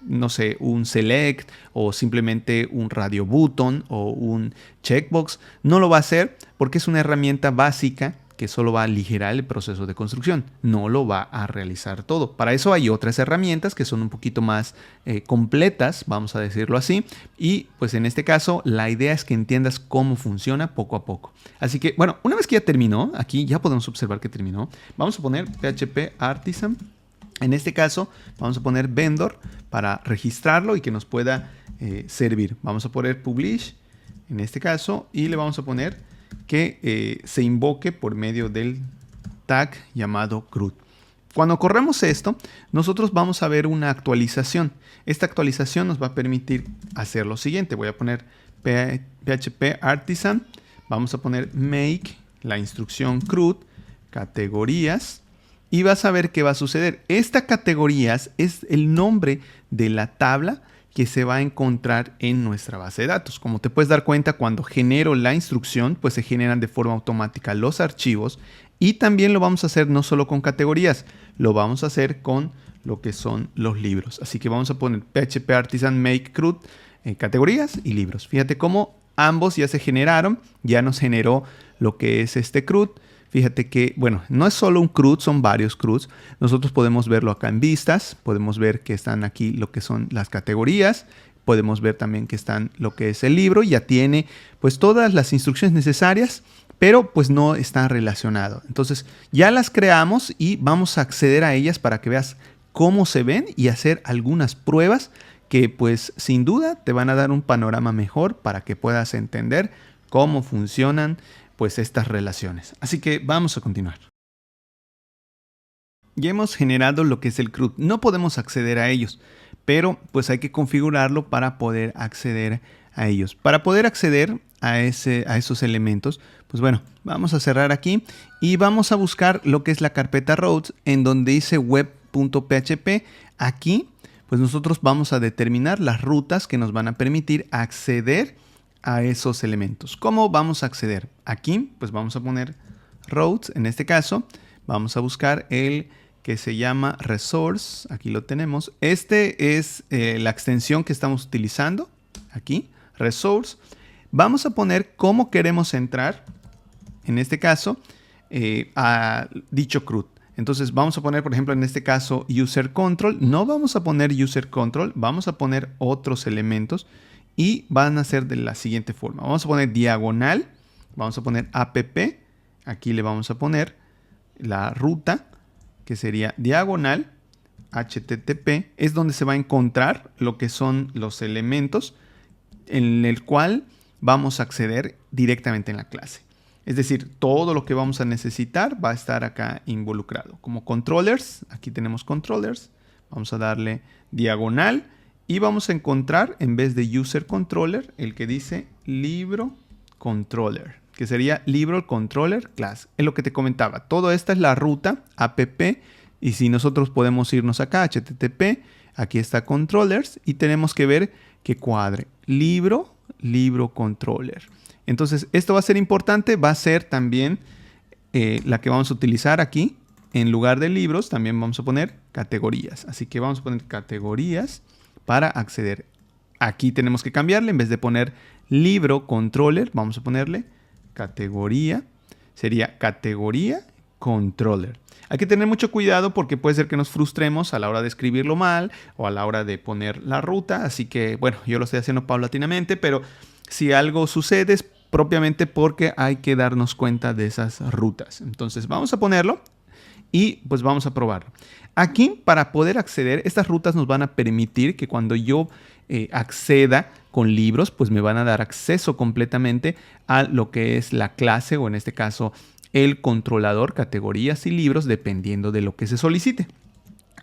B: no sé, un select o simplemente un radio button o un checkbox. No lo va a hacer porque es una herramienta básica que solo va a aligerar el proceso de construcción. No lo va a realizar todo. Para eso hay otras herramientas que son un poquito más completas, vamos a decirlo así. Y pues en este caso la idea es que entiendas cómo funciona poco a poco. Así que bueno, una vez que ya terminó, aquí ya podemos observar que terminó. Vamos a poner php artisan. En este caso vamos a poner vendor para registrarlo y que nos pueda servir. Vamos a poner publish en este caso y le vamos a poner que se invoque por medio del tag llamado CRUD. Cuando corremos esto, nosotros vamos a ver una actualización. Esta actualización nos va a permitir hacer lo siguiente. Voy a poner php artisan, vamos a poner make, la instrucción CRUD, categorías. Y vas a ver qué va a suceder. Esta categorías es el nombre de la tabla que se va a encontrar en nuestra base de datos. Como te puedes dar cuenta, cuando genero la instrucción, pues se generan de forma automática los archivos. Y también lo vamos a hacer no solo con categorías, lo vamos a hacer con lo que son los libros. Así que vamos a poner php artisan make CRUD, categorías y libros. Fíjate cómo ambos ya se generaron, ya nos generó lo que es este CRUD. Fíjate que, bueno, no es solo un CRUD, son varios CRUDs. Nosotros podemos verlo acá en vistas, podemos ver que están aquí lo que son las categorías, podemos ver también que están lo que es el libro, ya tiene pues todas las instrucciones necesarias, pero pues no está relacionado. Entonces ya las creamos y vamos a acceder a ellas para que veas cómo se ven y hacer algunas pruebas que pues sin duda te van a dar un panorama mejor para que puedas entender cómo funcionan pues estas relaciones. Así que vamos a continuar. Ya hemos generado lo que es el CRUD. No podemos acceder a ellos, pero pues hay que configurarlo para poder acceder a ellos. Para poder acceder a esos elementos, pues bueno, vamos a cerrar aquí y vamos a buscar lo que es la carpeta routes en donde dice web.php. Aquí pues nosotros vamos a determinar las rutas que nos van a permitir acceder a esos elementos. ¿Cómo vamos a acceder? Aquí pues vamos a poner routes, en este caso vamos a buscar el que se llama Resource. Aquí lo tenemos. Este es la extensión que estamos utilizando. Aquí, Resource. Vamos a poner cómo queremos entrar, en este caso, a dicho CRUD. Entonces vamos a poner, por ejemplo, en este caso, User Control. No vamos a poner User Control, vamos a poner otros elementos y van a ser de la siguiente forma. Vamos a poner diagonal, vamos a poner app, aquí le vamos a poner la ruta, que sería diagonal, HTTP, es donde se va a encontrar lo que son los elementos en el cual vamos a acceder directamente en la clase. Es decir, todo lo que vamos a necesitar va a estar acá involucrado. Como controllers, aquí tenemos controllers. Vamos a darle diagonal y vamos a encontrar, en vez de user controller, el que dice libro controller, que sería libro controller class. Es lo que te comentaba. Todo esta es la ruta app y si nosotros podemos irnos acá, HTTP, aquí está controllers y tenemos que ver que cuadre libro controller. Entonces, esto va a ser importante, va a ser también la que vamos a utilizar aquí. En lugar de libros, también vamos a poner categorías. Así que vamos a poner categorías para acceder. Aquí tenemos que cambiarle, en vez de poner libro controller, vamos a ponerle categoría. Sería categoría controller. Hay que tener mucho cuidado porque puede ser que nos frustremos a la hora de escribirlo mal o a la hora de poner la ruta. Así que, bueno, yo lo estoy haciendo paulatinamente, pero si algo sucede es propiamente porque hay que darnos cuenta de esas rutas. Entonces vamos a ponerlo y pues vamos a probarlo. Aquí, para poder acceder, estas rutas nos van a permitir que cuando yo acceda con libros, pues me van a dar acceso completamente a lo que es la clase o en este caso el controlador, categorías y libros, dependiendo de lo que se solicite.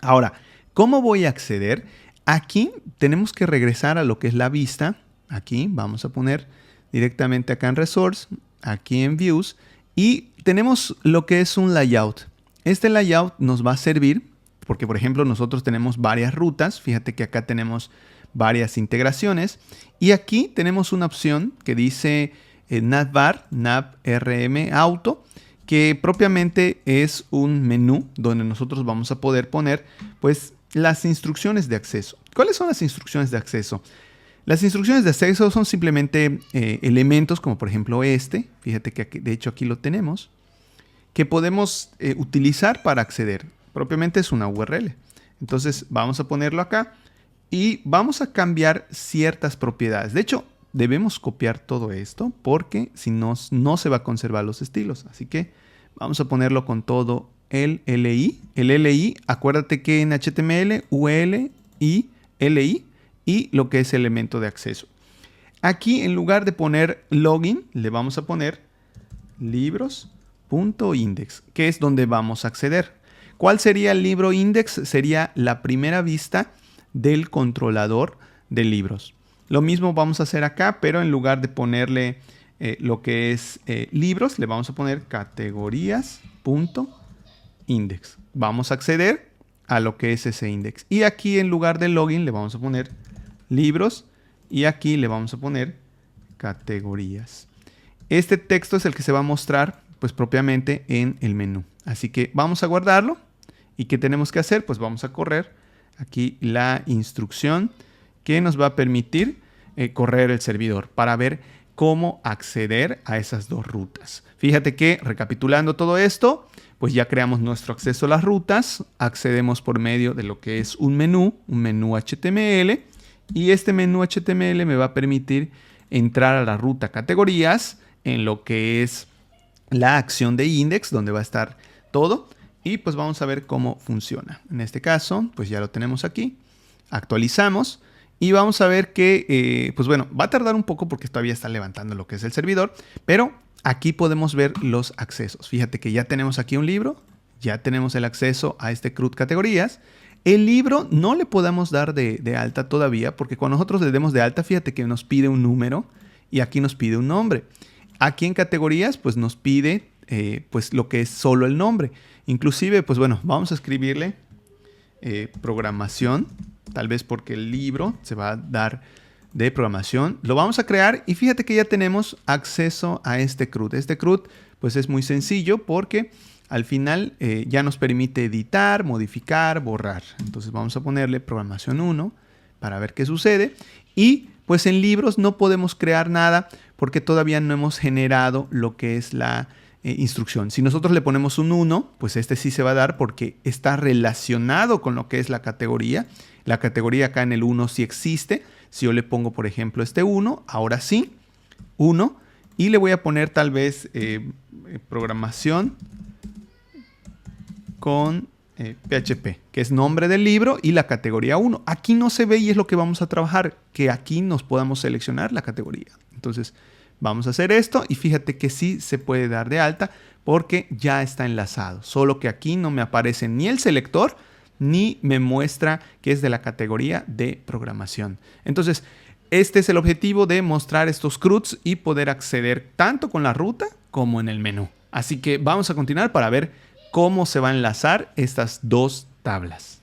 B: Ahora, ¿cómo voy a acceder? Aquí tenemos que regresar a lo que es la vista. Aquí vamos a poner directamente acá en Resource, aquí en Views, y tenemos lo que es un layout. Este layout nos va a servir porque, por ejemplo, nosotros tenemos varias rutas. Fíjate que acá tenemos varias integraciones y aquí tenemos una opción que dice Navbar, NavRM Auto, que propiamente es un menú donde nosotros vamos a poder poner pues las instrucciones de acceso. ¿Cuáles son las instrucciones de acceso? Las instrucciones de acceso son simplemente elementos como por ejemplo este, fíjate que aquí, de hecho aquí lo tenemos, que podemos utilizar para acceder. Propiamente es una URL. Entonces vamos a ponerlo acá y vamos a cambiar ciertas propiedades. De hecho, debemos copiar todo esto porque si no, no se va a conservar los estilos. Así que vamos a ponerlo con todo el LI. El LI, acuérdate que en HTML, UL y LI y lo que es elemento de acceso. Aquí en lugar de poner login, le vamos a poner libros.index, que es donde vamos a acceder. ¿Cuál sería el libro index? Sería la primera vista del controlador de libros. Lo mismo vamos a hacer acá, pero en lugar de ponerle lo que es libros, le vamos a poner categorías.index. Vamos a acceder a lo que es ese index. Y aquí en lugar de login le vamos a poner libros y aquí le vamos a poner categorías. Este texto es el que se va a mostrar pues propiamente en el menú. Así que vamos a guardarlo. ¿Y qué tenemos que hacer? Pues vamos a correr aquí la instrucción que nos va a permitir correr el servidor para ver cómo acceder a esas dos rutas. Fíjate que recapitulando todo esto, pues ya creamos nuestro acceso a las rutas, accedemos por medio de lo que es un menú HTML, y este menú HTML me va a permitir entrar a la ruta categorías en lo que es la acción de index, donde va a estar todo, y pues vamos a ver cómo funciona. En este caso, pues ya lo tenemos aquí, actualizamos, y vamos a ver que, pues bueno, va a tardar un poco porque todavía está levantando lo que es el servidor, pero aquí podemos ver los accesos. Fíjate que ya tenemos aquí un libro, ya tenemos el acceso a este CRUD categorías. El libro no le podemos dar de alta todavía porque cuando nosotros le demos de alta, fíjate que nos pide un número y aquí nos pide un nombre. Aquí en categorías, pues nos pide pues lo que es solo el nombre. Inclusive, pues bueno, vamos a escribirle programación, tal vez porque el libro se va a dar de programación. Lo vamos a crear y fíjate que ya tenemos acceso a este CRUD. Este CRUD pues es muy sencillo porque al final ya nos permite editar, modificar, borrar. Entonces vamos a ponerle programación 1 para ver qué sucede. Y pues en libros no podemos crear nada porque todavía no hemos generado lo que es la instrucción. Si nosotros le ponemos un 1, pues este sí se va a dar porque está relacionado con lo que es la categoría. La categoría acá en el 1 sí existe. Si yo le pongo, por ejemplo, este 1, ahora sí, 1, y le voy a poner tal vez programación con PHP, que es nombre del libro y la categoría 1. Aquí no se ve y es lo que vamos a trabajar, que aquí nos podamos seleccionar la categoría. Entonces vamos a hacer esto y fíjate que sí se puede dar de alta porque ya está enlazado. Solo que aquí no me aparece ni el selector ni me muestra que es de la categoría de programación. Entonces este es el objetivo de mostrar estos CRUDs y poder acceder tanto con la ruta como en el menú. Así que vamos a continuar para ver cómo se van a enlazar estas dos tablas.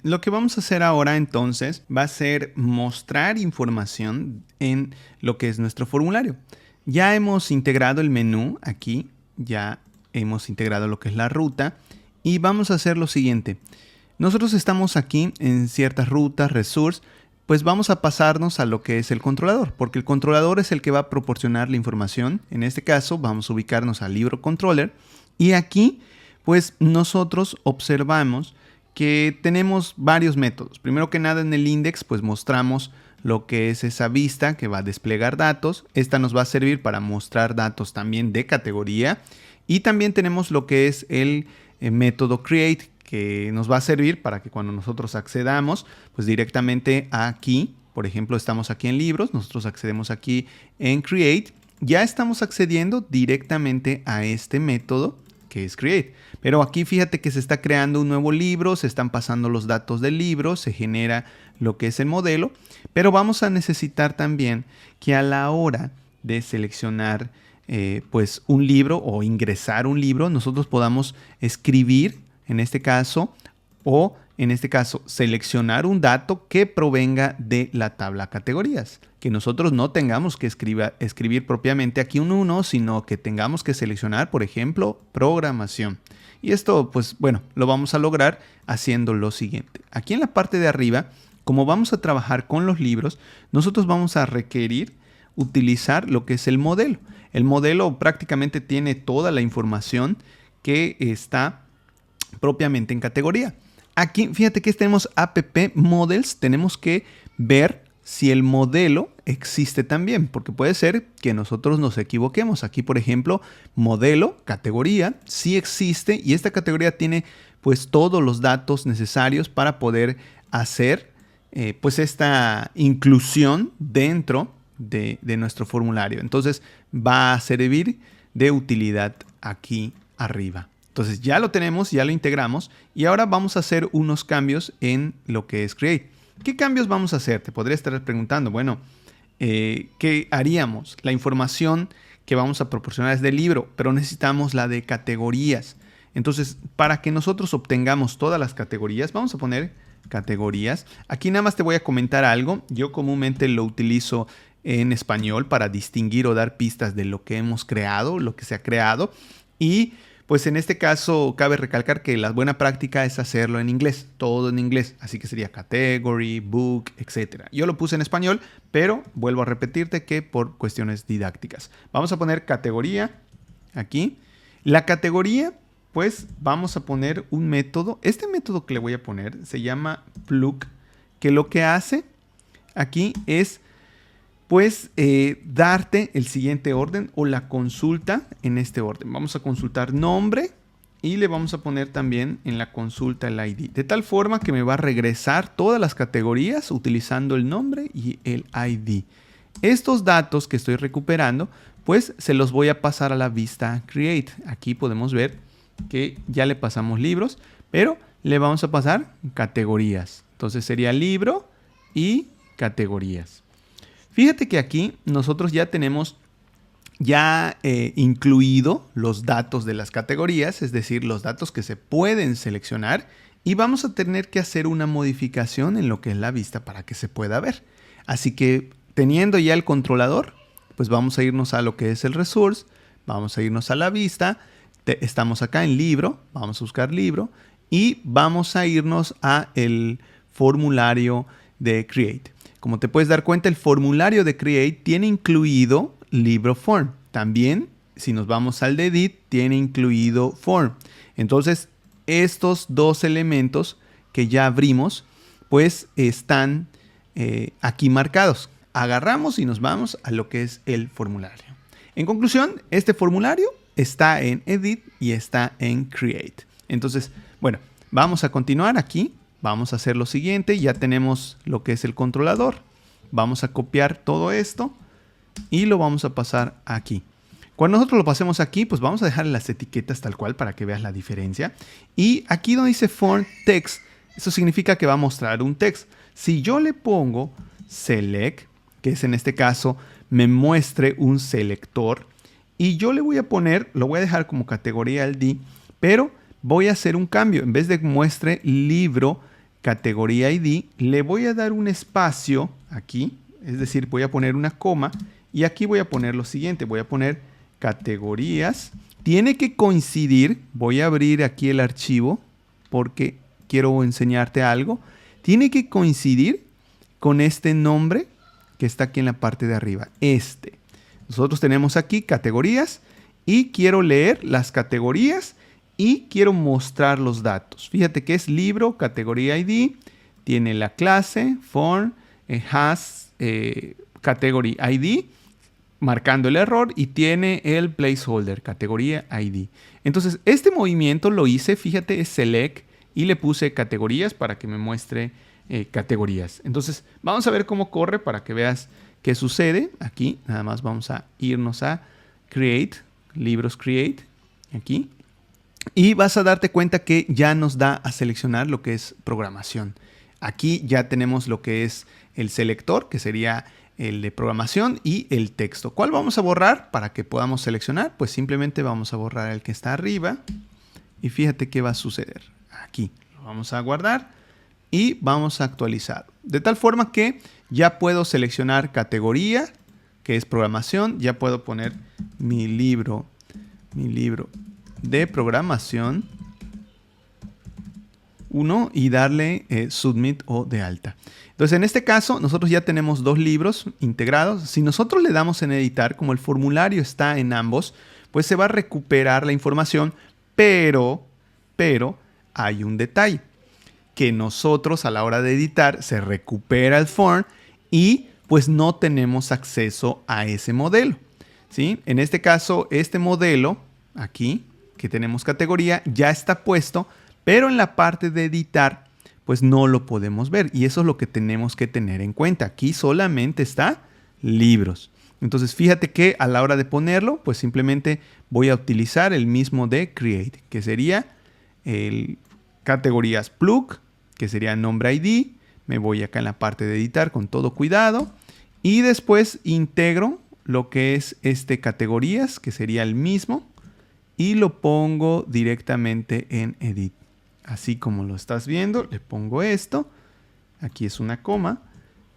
B: Lo que vamos a hacer ahora entonces va a ser mostrar información en lo que es nuestro formulario. Ya hemos integrado el menú aquí, ya hemos integrado lo que es la ruta y vamos a hacer lo siguiente. Nosotros estamos aquí en ciertas rutas, resource, pues vamos a pasarnos a lo que es el controlador, porque el controlador es el que va a proporcionar la información. En este caso vamos a ubicarnos al libro controller y aquí pues nosotros observamos que tenemos varios métodos. Primero que nada en el index pues mostramos lo que es esa vista que va a desplegar datos. Esta nos va a servir para mostrar datos también de categoría y también tenemos lo que es el método create, que nos va a servir para que cuando nosotros accedamos, pues directamente aquí, por ejemplo, estamos aquí en libros, nosotros accedemos aquí en create, ya estamos accediendo directamente a este método que es create. Pero aquí fíjate que se está creando un nuevo libro, se están pasando los datos del libro, se genera lo que es el modelo, pero vamos a necesitar también que a la hora de seleccionar pues un libro o ingresar un libro, nosotros podamos escribir en este caso, o en este caso, seleccionar un dato que provenga de la tabla categorías. Que nosotros no tengamos que escribir propiamente aquí un 1, sino que tengamos que seleccionar, por ejemplo, programación. Y esto, pues bueno, lo vamos a lograr haciendo lo siguiente. Aquí en la parte de arriba, como vamos a trabajar con los libros, nosotros vamos a requerir utilizar lo que es el modelo. El modelo prácticamente tiene toda la información que está propiamente en categoría. Aquí fíjate que tenemos app models, tenemos que ver si el modelo existe también, porque puede ser que nosotros nos equivoquemos. Aquí por ejemplo, modelo, categoría, sí existe y esta categoría tiene pues todos los datos necesarios para poder hacer pues esta inclusión dentro de nuestro formulario. Entonces va a servir de utilidad aquí arriba. Entonces ya lo tenemos, ya lo integramos y ahora vamos a hacer unos cambios en lo que es Create. ¿Qué cambios vamos a hacer? Te podría estar preguntando, bueno, ¿qué haríamos? La información que vamos a proporcionar es del libro, pero necesitamos la de categorías. Entonces, para que nosotros obtengamos todas las categorías, vamos a poner categorías. Aquí nada más te voy a comentar algo. Yo comúnmente lo utilizo en español para distinguir o dar pistas de lo que hemos creado, lo que se ha creado. Y pues en este caso cabe recalcar que la buena práctica es hacerlo en inglés, todo en inglés. Así que sería category, book, etc. Yo lo puse en español, pero vuelvo a repetirte que por cuestiones didácticas. Vamos a poner categoría aquí. La categoría, pues vamos a poner un método. Este método que le voy a poner se llama plug, que lo que hace aquí es pues darte el siguiente orden o la consulta en este orden. Vamos a consultar nombre y le vamos a poner también en la consulta el ID. De tal forma que me va a regresar todas las categorías utilizando el nombre y el ID. Estos datos que estoy recuperando, pues se los voy a pasar a la vista Create. Aquí podemos ver que ya le pasamos libros, pero le vamos a pasar categorías. Entonces sería libro y categorías. Fíjate que aquí nosotros ya tenemos incluido los datos de las categorías, es decir, los datos que se pueden seleccionar y vamos a tener que hacer una modificación en lo que es la vista para que se pueda ver. Así que teniendo ya el controlador, pues vamos a irnos a lo que es el resource, Vamos a irnos a la vista. Estamos acá en libro. Vamos a buscar libro. Y vamos a irnos a el formulario de Create. Como te puedes dar cuenta, el formulario de Create tiene incluido libro form. También, si nos vamos al de Edit, tiene incluido form. Entonces, estos dos elementos que ya abrimos, pues están aquí marcados. Agarramos y nos vamos a lo que es el formulario. En conclusión, este formulario está en Edit y está en Create. Entonces, bueno, vamos a continuar aquí. Vamos a hacer lo siguiente. Ya tenemos lo que es el controlador. Vamos a copiar todo esto y lo vamos a pasar aquí. Cuando nosotros lo pasemos aquí, pues vamos a dejar las etiquetas tal cual para que veas la diferencia. Y aquí donde dice Font Text, eso significa que va a mostrar un text. Si yo le pongo Select, que es en este caso, me muestre un selector. Y yo le voy a poner, lo voy a dejar como categoría ID, pero voy a hacer un cambio. En vez de muestre libro categoría ID, le voy a dar un espacio aquí. Es decir, voy a poner una coma y aquí voy a poner lo siguiente. Voy a poner categorías. Tiene que coincidir. Voy a abrir aquí el archivo porque quiero enseñarte algo. Tiene que coincidir con este nombre que está aquí en la parte de arriba. Nosotros tenemos aquí categorías y quiero leer las categorías y quiero mostrar los datos. Fíjate que es libro, categoría ID, tiene la clase, form, has, category ID, marcando el error y tiene el placeholder, categoría ID. Entonces, este movimiento lo hice, fíjate, es select y le puse categorías para que me muestre categorías. Entonces, vamos a ver cómo corre para que veas qué sucede. Aquí, nada más vamos a irnos a Create, libros Create, aquí. Y vas a darte cuenta que ya nos da a seleccionar lo que es programación. Aquí ya tenemos lo que es el selector, que sería el de programación, y el texto. ¿Cuál vamos a borrar para que podamos seleccionar? Pues simplemente vamos a borrar el que está arriba. Y fíjate qué va a suceder. Aquí lo vamos a guardar y vamos a actualizar. De tal forma que ya puedo seleccionar categoría, que es programación. Ya puedo poner mi libro de programación 1 y darle submit o de alta. Entonces, en este caso, nosotros ya tenemos dos libros integrados. Si nosotros le damos en editar, como el formulario está en ambos, pues se va a recuperar la información, pero hay un detalle, que nosotros a la hora de editar se recupera el form y pues no tenemos acceso a ese modelo, ¿sí? En este caso, este modelo aquí, que tenemos categoría, ya está puesto, pero en la parte de editar, pues no lo podemos ver. Y eso es lo que tenemos que tener en cuenta. Aquí solamente está libros. Entonces, fíjate que a la hora de ponerlo, pues simplemente voy a utilizar el mismo de Create, que sería el categorías plug, que sería nombre ID. Me voy acá en la parte de editar con todo cuidado. Y después integro lo que es categorías, que sería el mismo. Y lo pongo directamente en Edit. Así como lo estás viendo, le pongo esto. Aquí es una coma.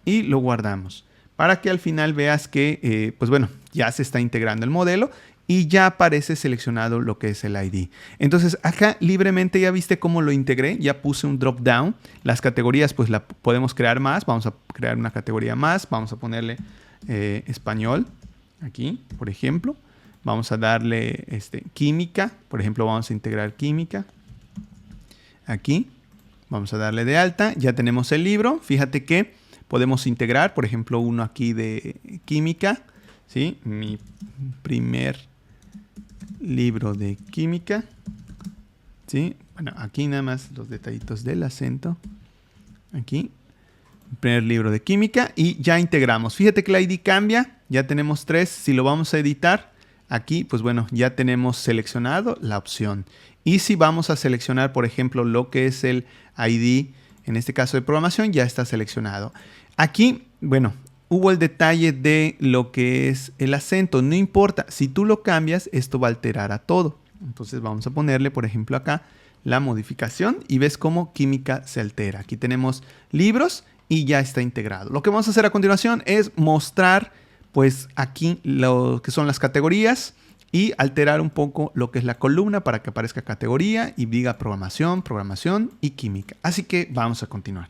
B: Y lo guardamos. Para que al final veas que, pues bueno, ya se está integrando el modelo. Y ya aparece seleccionado lo que es el ID. Entonces, acá libremente ya viste cómo lo integré. Ya puse un drop down. Las categorías, pues la podemos crear más. Vamos a crear una categoría más. Vamos a ponerle español. Aquí, por ejemplo. Vamos a darle química. Por ejemplo, vamos a integrar química. Aquí. Vamos a darle de alta. Ya tenemos el libro. Fíjate que podemos integrar, por ejemplo, uno aquí de química. ¿Sí? Mi primer libro de química. ¿Sí? Bueno, aquí nada más los detallitos del acento. Aquí. Primer libro de química. Y ya integramos. Fíjate que la ID cambia. Ya tenemos 3. Si lo vamos a editar, aquí, pues bueno, ya tenemos seleccionado la opción. Y si vamos a seleccionar, por ejemplo, lo que es el ID, en este caso de programación, ya está seleccionado. Aquí, bueno, hubo el detalle de lo que es el acento. No importa, si tú lo cambias, esto va a alterar a todo. Entonces vamos a ponerle, por ejemplo, acá la modificación y ves cómo química se altera. Aquí tenemos libros y ya está integrado. Lo que vamos a hacer a continuación es mostrar, pues aquí lo que son las categorías y alterar un poco lo que es la columna para que aparezca categoría y diga programación, programación y química. Así que vamos a continuar.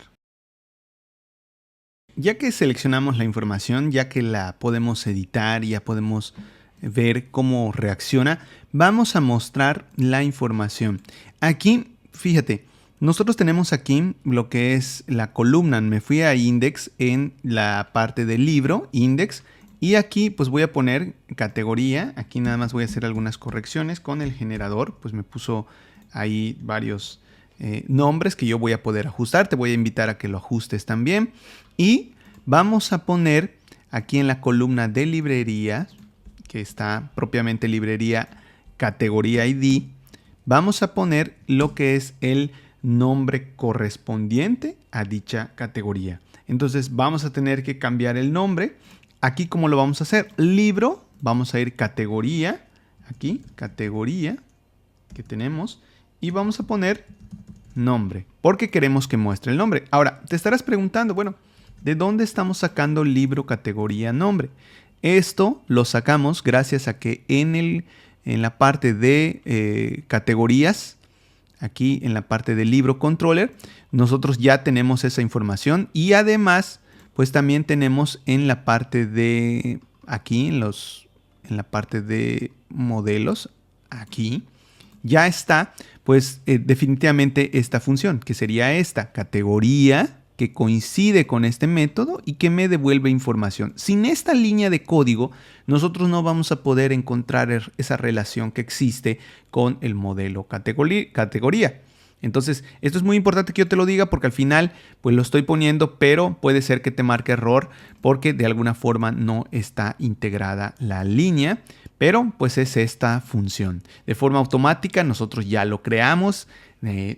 B: Ya que seleccionamos la información, ya que la podemos editar y ya podemos ver cómo reacciona, vamos a mostrar la información. Aquí, fíjate, nosotros tenemos aquí lo que es la columna. Me fui a index en la parte del libro, index, y aquí pues voy a poner categoría. Aquí nada más voy a hacer algunas correcciones con el generador, pues me puso ahí varios nombres que yo voy a poder ajustar. Te voy a invitar a que lo ajustes también. Y vamos a poner aquí en la columna de librería, que está propiamente librería categoría ID, vamos a poner lo que es el nombre correspondiente a dicha categoría. Entonces vamos a tener que cambiar el nombre. Aquí, ¿cómo lo vamos a hacer? Libro, vamos a ir categoría, aquí, categoría que tenemos, y vamos a poner nombre, porque queremos que muestre el nombre. Ahora, te estarás preguntando, bueno, ¿de dónde estamos sacando libro, categoría, nombre? Esto lo sacamos gracias a que en la parte de categorías, aquí en la parte de libro controller, nosotros ya tenemos esa información y además, pues también tenemos en la parte de aquí, en la parte de modelos, aquí, ya está, pues definitivamente esta función, que sería esta, categoría, que coincide con este método y que me devuelve información. Sin esta línea de código, nosotros no vamos a poder encontrar esa relación que existe con el modelo categoría. Entonces, esto es muy importante que yo te lo diga porque al final, pues lo estoy poniendo, pero puede ser que te marque error porque de alguna forma no está integrada la línea, pero pues es esta función. De forma automática, nosotros ya lo creamos.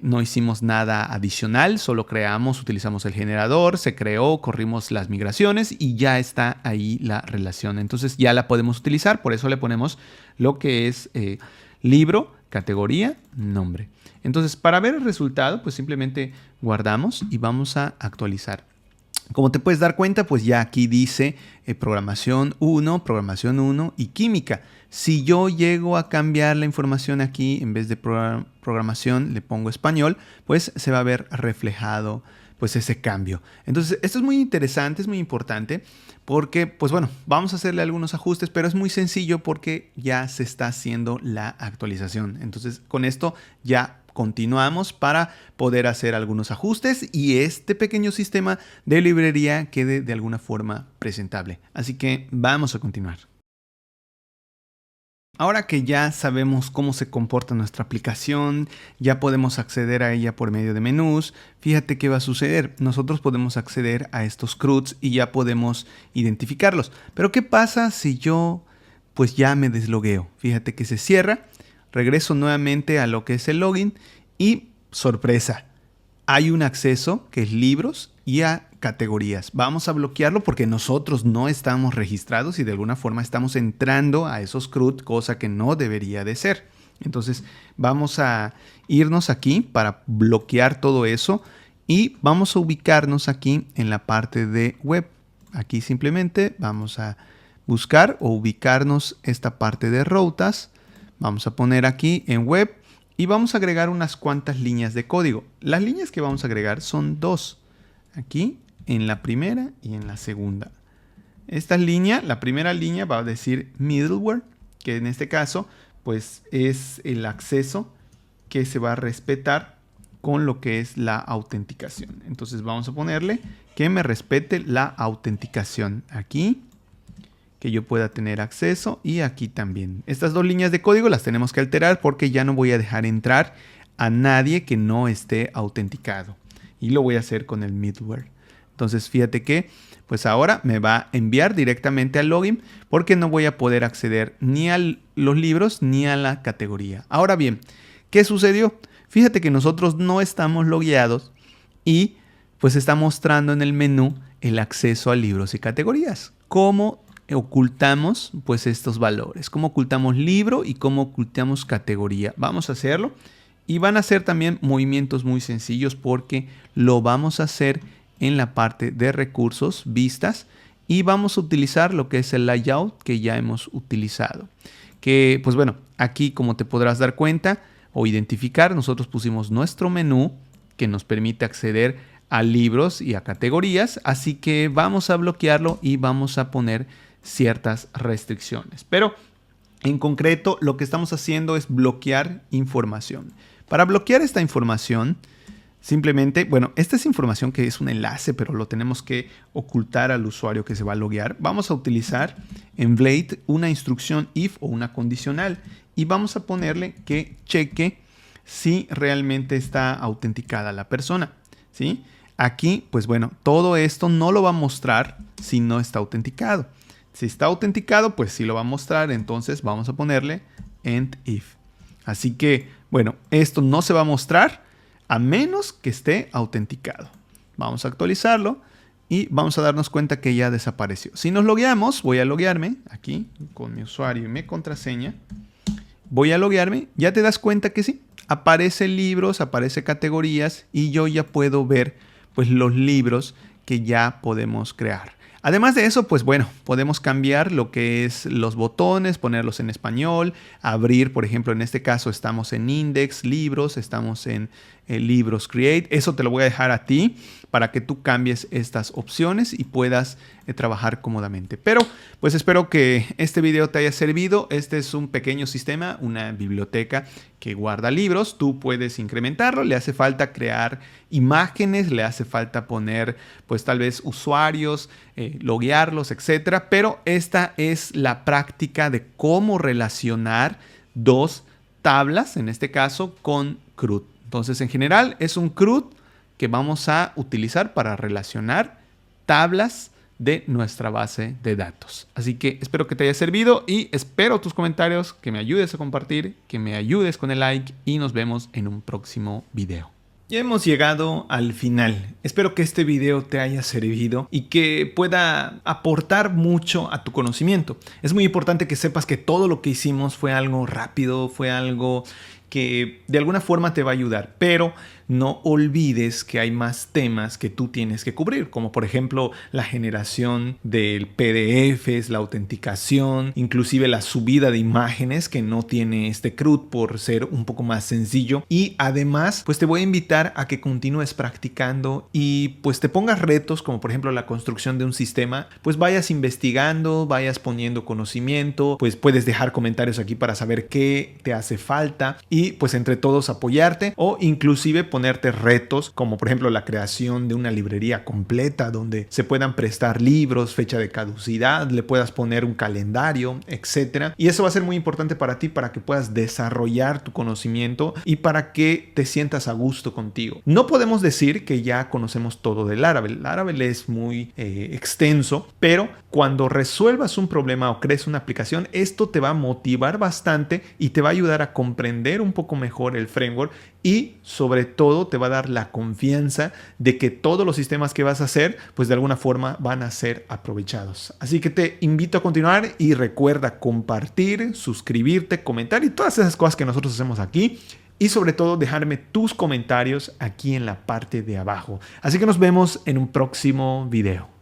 B: No hicimos nada adicional, solo creamos, utilizamos el generador, se creó, corrimos las migraciones y ya está ahí la relación. Entonces ya la podemos utilizar, por eso le ponemos lo que es libro, categoría, nombre. Entonces para ver el resultado, pues simplemente guardamos y vamos a actualizar. Como te puedes dar cuenta, pues ya aquí dice programación 1 y química. Si yo llego a cambiar la información aquí, en vez de programación le pongo español, pues se va a ver reflejado pues ese cambio. Entonces esto es muy interesante, es muy importante porque pues bueno, vamos a hacerle algunos ajustes, pero es muy sencillo porque ya se está haciendo la actualización. Entonces con esto ya continuamos para poder hacer algunos ajustes y este pequeño sistema de librería quede de alguna forma presentable. Así que vamos a continuar. Ahora que ya sabemos cómo se comporta nuestra aplicación, ya podemos acceder a ella por medio de menús, fíjate qué va a suceder. Nosotros podemos acceder a estos CRUDs y ya podemos identificarlos. Pero ¿qué pasa si yo pues ya me deslogueo? Fíjate que se cierra. Regreso nuevamente a lo que es el login y sorpresa, hay un acceso que es libros y a categorías. Vamos a bloquearlo porque nosotros no estamos registrados y de alguna forma estamos entrando a esos CRUD, cosa que no debería de ser. Entonces vamos a irnos aquí para bloquear todo eso y vamos a ubicarnos aquí en la parte de web. Aquí simplemente vamos a buscar o ubicarnos esta parte de rutas. Vamos a poner aquí en web y vamos a agregar unas cuantas líneas de código. Las líneas que vamos a agregar son dos. Aquí en la primera y en la segunda. Esta línea, la primera línea va a decir middleware, que en este caso pues es el acceso que se va a respetar con lo que es la autenticación. Entonces vamos a ponerle que me respete la autenticación aquí, que yo pueda tener acceso y aquí también. Estas dos líneas de código las tenemos que alterar porque ya no voy a dejar entrar a nadie que no esté autenticado. Y lo voy a hacer con el middleware. Entonces fíjate que pues ahora me va a enviar directamente al login porque no voy a poder acceder ni a los libros ni a la categoría. Ahora bien, ¿qué sucedió? Fíjate que nosotros no estamos logueados y pues está mostrando en el menú el acceso a libros y categorías. ¿Cómo ocultamos pues estos valores? ¿Cómo ocultamos libro y cómo ocultamos categoría? Vamos a hacerlo y van a ser también movimientos muy sencillos porque lo vamos a hacer en la parte de recursos, vistas, y vamos a utilizar lo que es el layout que ya hemos utilizado, que, pues bueno, aquí como te podrás dar cuenta o identificar, nosotros pusimos nuestro menú que nos permite acceder a libros y a categorías, así que vamos a bloquearlo y vamos a poner ciertas restricciones. Pero en concreto lo que estamos haciendo es bloquear información. Para bloquear esta información, simplemente, bueno, esta es información que es un enlace, pero lo tenemos que ocultar al usuario que se va a loguear. Vamos a utilizar en Blade una instrucción if o una condicional y vamos a ponerle que cheque si realmente está autenticada la persona, ¿sí? Aquí, pues bueno, todo esto no lo va a mostrar si no está autenticado. Si está autenticado, pues sí lo va a mostrar, entonces vamos a ponerle end if. Así que, bueno, esto no se va a mostrar a menos que esté autenticado. Vamos a actualizarlo y vamos a darnos cuenta que ya desapareció. Si nos logueamos, voy a loguearme aquí con mi usuario y mi contraseña. Voy a loguearme, ya te das cuenta que sí. Aparece libros, aparece categorías y yo ya puedo ver pues los libros que ya podemos crear. Además de eso, pues bueno, podemos cambiar lo que es los botones, ponerlos en español, abrir, por ejemplo, en este caso estamos en Index, Libros, estamos en Libros Create. Eso te lo voy a dejar a ti para que tú cambies estas opciones y puedas trabajar cómodamente. Pero pues espero que este video te haya servido. Este es un pequeño sistema, una biblioteca que guarda libros. Tú puedes incrementarlo, le hace falta crear imágenes, le hace falta poner pues tal vez usuarios, loguearlos, etcétera. Pero esta es la práctica de cómo relacionar dos tablas, en este caso con CRUD. Entonces en general es un CRUD que vamos a utilizar para relacionar tablas de nuestra base de datos. Así que espero que te haya servido y espero tus comentarios, que me ayudes a compartir, que me ayudes con el like y nos vemos en un próximo video. Ya hemos llegado al final. Espero que este video te haya servido y que pueda aportar mucho a tu conocimiento. Es muy importante que sepas que todo lo que hicimos fue algo rápido, fue algo que de alguna forma te va a ayudar, pero no olvides que hay más temas que tú tienes que cubrir, como por ejemplo la generación del PDFs, la autenticación, inclusive la subida de imágenes que no tiene este CRUD por ser un poco más sencillo. Y además, pues te voy a invitar a que continúes practicando y pues te pongas retos, como por ejemplo la construcción de un sistema, pues vayas investigando, vayas poniendo conocimiento, pues puedes dejar comentarios aquí para saber qué te hace falta y pues entre todos apoyarte o inclusive ponerte retos como por ejemplo la creación de una librería completa donde se puedan prestar libros, fecha de caducidad, le puedas poner un calendario, etcétera. Y eso va a ser muy importante para ti para que puedas desarrollar tu conocimiento y para que te sientas a gusto contigo. No podemos decir que ya conocemos todo del Laravel. Laravel es muy extenso, pero cuando resuelvas un problema o crees una aplicación, esto te va a motivar bastante y te va a ayudar a comprender un poco mejor el framework y sobre todo te va a dar la confianza de que todos los sistemas que vas a hacer pues de alguna forma van a ser aprovechados. Así que te invito a continuar y recuerda compartir, suscribirte, comentar y todas esas cosas que nosotros hacemos aquí. Y sobre todo dejarme tus comentarios aquí en la parte de abajo. Así que nos vemos en un próximo video.